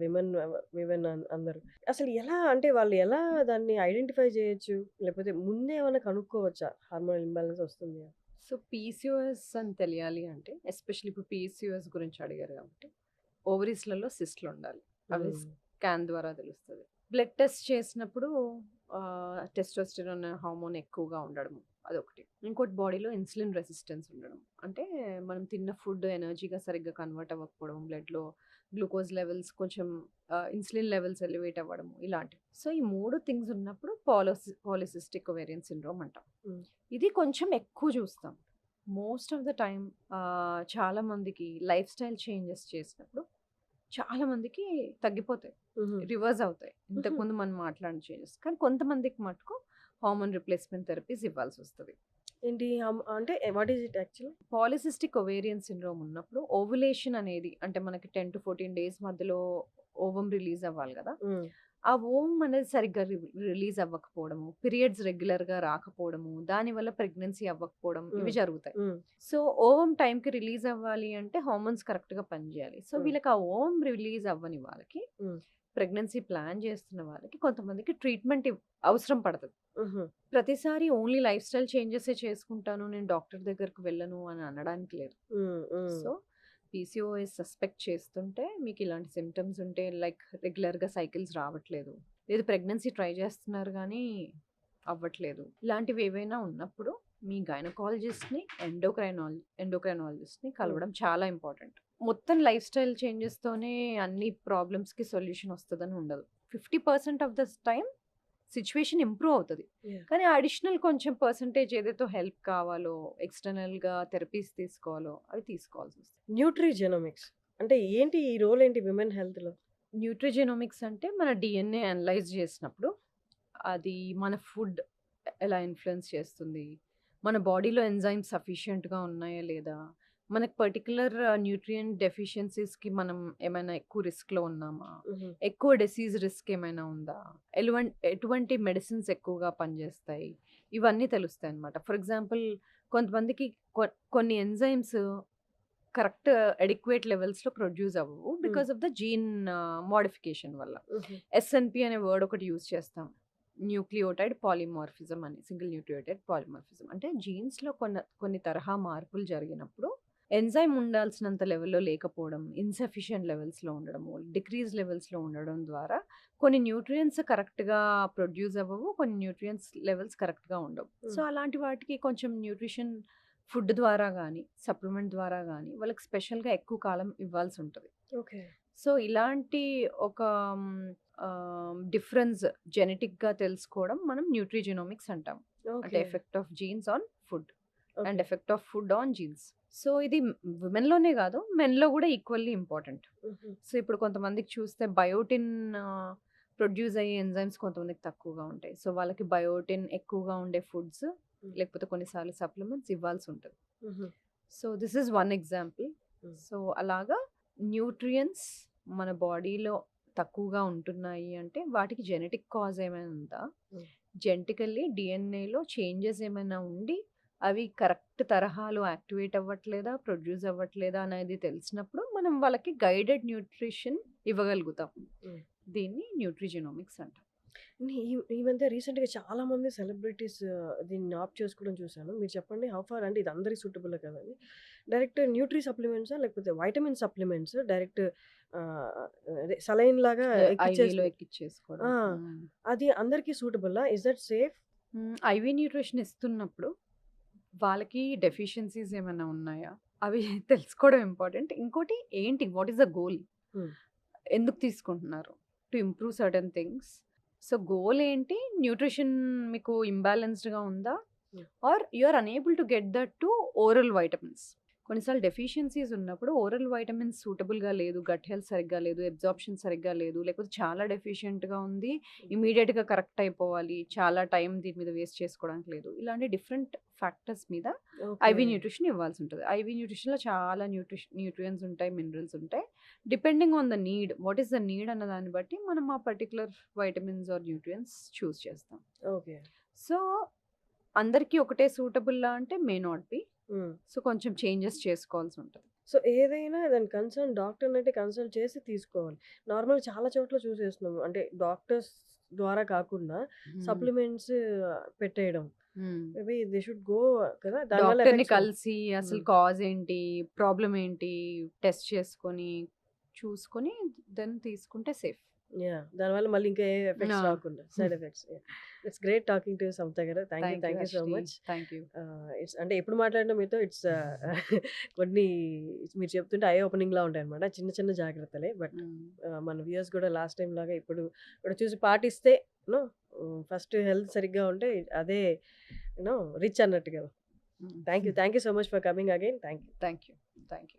విమెన్ అందరూ. అసలు ఎలా అంటే వాళ్ళు ఎలా దాన్ని ఐడెంటిఫై చేయొచ్చు? లేకపోతే ముందే ఏమన్నా కనుక్కోవచ్చా? హార్మోనల్ ఇంబాలెన్స్ వస్తుంది అని? సో, పీసీఓఎస్ అని తెలియాలి అంటే ఎస్పెషల్లీ ఇప్పుడు పీసీఓఎస్ గురించి అడిగారు కాబట్టి ఓవరీస్‌లలో సిస్ట్‌లుండాలి. అవి హ్మ్. స్కాన్ ద్వారా తెలుస్తది. బ్లడ్ టెస్ట్ చేసినప్పుడు టెస్టోస్టెరాన్ హార్మోన్ ఎక్కువగా ఉండడము అదొకటి. ఇంకోటి బాడీలో ఇన్సులిన్ రెసిస్టెన్స్ ఉండడం. అంటే మనం తిన్న ఫుడ్ ఎనర్జీగా సరిగ్గా కన్వర్ట్ అవ్వకపోవడం, బ్లడ్‌లో గ్లూకోజ్ లెవెల్స్ కొంచెం ఇన్సులిన్ లెవెల్స్ ఎలివేట్ అవ్వడము ఇలాంటివి. సో, ఈ 3 థింగ్స్ ఉన్నప్పుడు పాలిసిస్టిక్ ఒవేరియన్ సిండ్రోమ్ అంటాం. హ్మ్. ఇది కొంచెం ఎక్కువ చూస్తాం. మోస్ట్ ఆఫ్ ద టైమ్ చాలా మందికి లైఫ్ స్టైల్ చేంజెస్ చేసినప్పుడు చాలా మందికి తగ్గిపోతాయి. హుహు. రివర్స్ అవుతాయి. హుహు. ఇంతకుముందు మనం మాట్లాడిన చేంజెస్. కానీ కొంతమందికి మటుకు హార్మోన్ రిప్లేస్మెంట్ థెరపీస్ ఇవ్వాల్సొస్తది. ఏంటి అంటే what is it actually? Polycystic ovarian syndrome ఉన్నప్పుడు ఓవులేషన్ అనేది అంటే మనకి 10-14 డేస్ మధ్యలో ఓవం రిలీజ్ అవ్వాలి గదా! హ్మ్. ఆ ఓవం అనేది సరిగ్గా రిలీజ్ అవ్వకపోవడము, పీరియడ్స్ రెగ్యులర్‌గా రాకపోవడము, దానివల్ల ప్రెగ్నెన్సీ అవ్వకపోవడం ఇవి హ్మ్. జరుగుతాయి. హ్మ్. సో, ఓవం టైంకి రిలీజ్ అవ్వాలి అంటే హార్మోన్స్ కరెక్ట్‌గా పనిజేయాలి. సో, హ్మ్. వీళ్ళకి ఆ ఓవం రిలీజ్ అవ్వని వాళ్ళకి హ్మ్. ప్రెగ్నెన్సీ ప్లాన్ చేస్తున్న వాళ్ళకి కొంతమందికి ట్రీట్మెంట్ అవసరం పడతది. హుహు. ప్రతిసారి ఓన్లీ లైఫ్ స్టైల్ చేంజెసే చేసుకుంటాను. నేను డాక్టర్ దగ్గరికి వెళ్ళను అని అనడానికి లేదు. హ్మ్. హ్మ్. సో, పీసీఓఎస్ సస్పెక్ట్ చేస్తుంటే మీకు ఇలాంటి సింప్టమ్స్ ఉంటే లైక్ రెగ్యులర్‌గా సైకిల్స్ రావట్లేదు. లేదు ప్రెగ్నెన్సీ ట్రై చేస్తున్నారు గానీ అవ్వట్లేదు. ఇలాంటివి ఏవైనా ఉన్నప్పుడు మీ గైనకాలజిస్ట్‌ని, ఎండోక్రైనాలజిస్ట్‌ని హ్మ్. కలవడం చాలా ఇంపార్టెంట్. మొత్తం లైఫ్ స్టైల్ చేంజెస్‌తోనే అన్ని ప్రాబ్లమ్స్‌కి సొల్యూషన్ వస్తదని ఉండదు. 50% of the time situation improve అవుతది. యాహ్! కానీ అడిషనల్ కొంచెం పర్సెంటేజ్ ఏదైతే హెల్ప్ కావాలో, ఎక్స్‌టర్నల్‌గా థెరపీస్ తీసుకోవాలో అవి తీసుకోవాల్సొస్తది. న్యూట్రిజెనోమిక్స్ అంటే ఏంటి? ఈ రోల్ ఏంటి విమెన్ హెల్త్‌లో? న్యూట్రిజెనోమిక్స్ అంటే మన డీఎన్ఏ అనలైజ్ చేసినప్పుడు అది మన ఫుడ్ ఎలా ఇన్‌ఫ్లుయెన్స్ చేస్తుంది? మన బాడీలో ఎంజైమ్స్ సఫిషియెంట్‌గా ఉన్నాయా లేదా? మనకు పర్టిక్యులర్ న్యూట్రియంట్ డెఫిషియన్సీస్‌కి మనం ఏమైనా ఎక్కువ రిస్క్‌లో ఉన్నామా? హుహు. ఎక్కువ డిసీజ్ రిస్క్ ఏమైనా ఉందా? ఎటువంటి మెడిసిన్స్ ఎక్కువగా పనిచేస్తాయి? ఇవన్నీ తెలుస్తాయన్నమాట. ఫర్ ఎగ్జాంపుల్ కొంతమందికి కొన్ని ఎంజైమ్స్ కరెక్ట్ అడిక్వేట్ లెవెల్స్‌లో ప్రొడ్యూస్ అవ్వవు. హ్మ్. Because of the gene modification వల్ల. హుహు. ఎస్ఎన్‌పి అనే వర్డ్ ఒకటి యూజ్ చేస్తాం. న్యూక్లియోటైడ్ పాలిమార్ఫిజం అని. Single nucleotide polymorphism. అంటే జీన్స్‌లో కొన్ని తరహా మార్పులు జరిగినప్పుడు ఎంజైమ్ ఉండాల్సినంత లెవెల్‌లో లేకపోవడం, ఇన్‌సఫిషియెంట్ లెవెల్స్‌లో ఉండడము, డిక్రీజ్ లెవెల్స్‌లో ఉండడం ద్వారా కొన్ని న్యూట్రియంట్స్ కరెక్ట్‌గా ప్రొడ్యూస్ అవ్వవు. కొన్ని న్యూట్రియంట్స్ లెవెల్స్ కరెక్ట్‌గా ఉండవు. సో, హ్మ్. అలాంటి వాటికి కొంచెం న్యూట్రిషన్ ఫుడ్ ద్వారా గానీ, సప్లిమెంట్ ద్వారా గానీ వాళ్ళకి స్పెషల్‌గా ఎక్కువ కాలం ఇవ్వాల్సుంటది. ఓకే. సో, ఇలాంటి ఒక డిఫరెన్స్ జెనెటిక్‌గా తెలుసుకోవడం మనం న్యూట్రిజెనోమిక్స్ అంటాం. అంటే okay. Effect of jeans on food and okay. Effect of food on jeans. So, ఇది విమెన్‌లోనే గాదు మెన్‌లో గూడా ఈక్వల్లీ ఇంపార్టెంట్. హుహు. సో, ఇప్పుడు కొంతమందికి చూస్తే బయోటిన్ ప్రొడ్యూస్ అయ్యే ఎంజైమ్స్ కొంతమందికి తక్కువగా ఉంటాయి. సో, వాళ్ళకి బయోటిన్ ఎక్కువగా ఉండే ఫుడ్స్ హ్మ్. లేకపోతే కొన్నిసార్లు సప్లిమెంట్స్ ఇవ్వాల్సుంటది. హుహు. So, this is one example. హ్మ్. సో, అలాగా న్యూట్రియంట్స్ మన బాడీలో తక్కువగా ఉంటున్నాయి అంటే వాటికి జెనెటిక్ కాజ్ ఏమైనా ఉందా? హ్మ్. జెనెటికల్లీ డీఎన్ఏలో చేంజెస్ ఏమైనా ఉండి అవి కరెక్ట్ తరహాలో యాక్టివేట్ అవ్వట్లేదా? ప్రొడ్యూస్ అవ్వట్లేదా? అనేది తెలిసినప్పుడు మనం వాళ్ళకి గైడెడ్ న్యూట్రిషన్ ఇవ్వగలుగుతాం. హ్మ్. దీన్ని న్యూట్రిజెనోమిక్స్ అంటాం. ఈ మధ్య రీసెంట్‌గా చాలా మంది సెలబ్రిటీస్ దీన్ని ఆప్ట్ చేసుకోవడం చూసాను. మీరు చెప్పండి హౌ ఫార్ అంటే ఇది అందరికి సూటబుల్ కదని. డైరెక్ట్ న్యూట్రి సప్లిమెంట్సా? లేకపోతే వైటమిన్ సప్లిమెంట్స్ డైరెక్ట్ అదే సెలైన్ లాగా ఐవీలో ఎక్కిచ్చేసి ఎక్కిచ్చేసుకోవడం. ఆ! అది అందరికి సూటబుల్లా? Is that safe? IV nutrition ఇస్తున్నప్పుడు వాళ్ళకి డెఫిషియన్సీస్ ఏమైనా ఉన్నాయా? అవి తెలుసుకోవడం ఇంపార్టెంట్. ఇంకోటి ఏంటి? What is the goal? హ్మ్. ఎందుకు తీసుకుంటున్నారు? To improve certain things. So, goal ఏంటి? న్యూట్రిషన్ మీకు ఇంబాలెన్స్డ్‌గా ఉందా? హ్మ్. Are you are unable to get that to oral vitamins. కొన్నిసార్లు డెఫిషియన్సీస్ ఉన్నప్పుడు ఓరల్ వైటమిన్స్ సూటబుల్‌గా లేదు, గట్ హెల్త్ సరిగ్గా లేదు, అబ్జార్ప్షన్ సరిగ్గా లేదు, లేకపోతే చాలా డెఫిషియెంట్‌గా ఉంది, ఇమ్మీడియేట్‌గా కరెక్ట్ అయిపోవాలి, చాలా టైం దీని మీద వేస్ట్ చేసుకోవడానికి లేదు. ఇలాంటి డిఫరెంట్ ఫ్యాక్టర్స్ మీద ఓకే. ఐవీ న్యూట్రిషన్ ఇవ్వాల్సుంటది. ఐవీ న్యూట్రిషన్‌లో చాలా న్యూట్రియన్స్ ఉంటాయి, మినరల్స్ ఉంటాయి. Depending on the need, what is the need అన్న దాన్ని బట్టి మనం ఆ particular vitamins or nutrients choose చేస్తాం. ఓకే. సో, అందరికీ ఒకటే సూటబుల్లా అంటే may not be. Hmm. So, కొంచెం చేంజెస్ చేసుకోవాల్సుంటది. సో, ఏదైనా దాని కన్సర్న్ డాక్టర్‌నైతే కన్సల్ట్ చేసి తీసుకోవాలి. నార్మల్‌గా చాలా చోట్ల చూసేస్తున్నాము. అంటే డాక్టర్స్ ద్వారా కాకుండా హ్మ్. సప్లిమెంట్స్ పెట్టేయడం. హ్మ్. మేబీ దే షుడ్ గో కదా! దానివల్ల డాక్టర్‌ని ఎఫెక్ట్స్ కలిసి అసలు హ్మ్. కాజ్ ఏంటి? ప్రాబ్లమ్ ఏంటి? టెస్ట్ చేసుకొని, చూసుకొని దెన్ తీసుకుంటే సేఫ్. యాహ్! దానివల్ల మళ్ళీ ఇంకా ఏ ఎఫెక్ట్స్ ఆ! రాకుండా side effects. Yeah! It's great talking to you Samata garu. Thank you thank you so Harshini. Much. Thank you. It's అంటే ఎప్పుడు మాట్లాడినా మీతో ఇట్స్ కొన్ని మీరు చెప్తుంటే ఐ ఓపెనింగ్‌లా ఉంటాయన్నమాట. చిన్న చిన్న జాగ్రత్తలే. బట్ హ్మ్. మన వ్యూయర్స్ కూడా లాస్ట్ టైమ్ లాగా ఇప్పుడు కూడా చూసి పాటిస్తే నో ఫస్ట్ హెల్త్ సరిగ్గా ఉంటే అదే రిచ్ అన్నట్టు కదా! హ్మ్. Thank you so much for coming again. Thank you. Thank you. Thank you.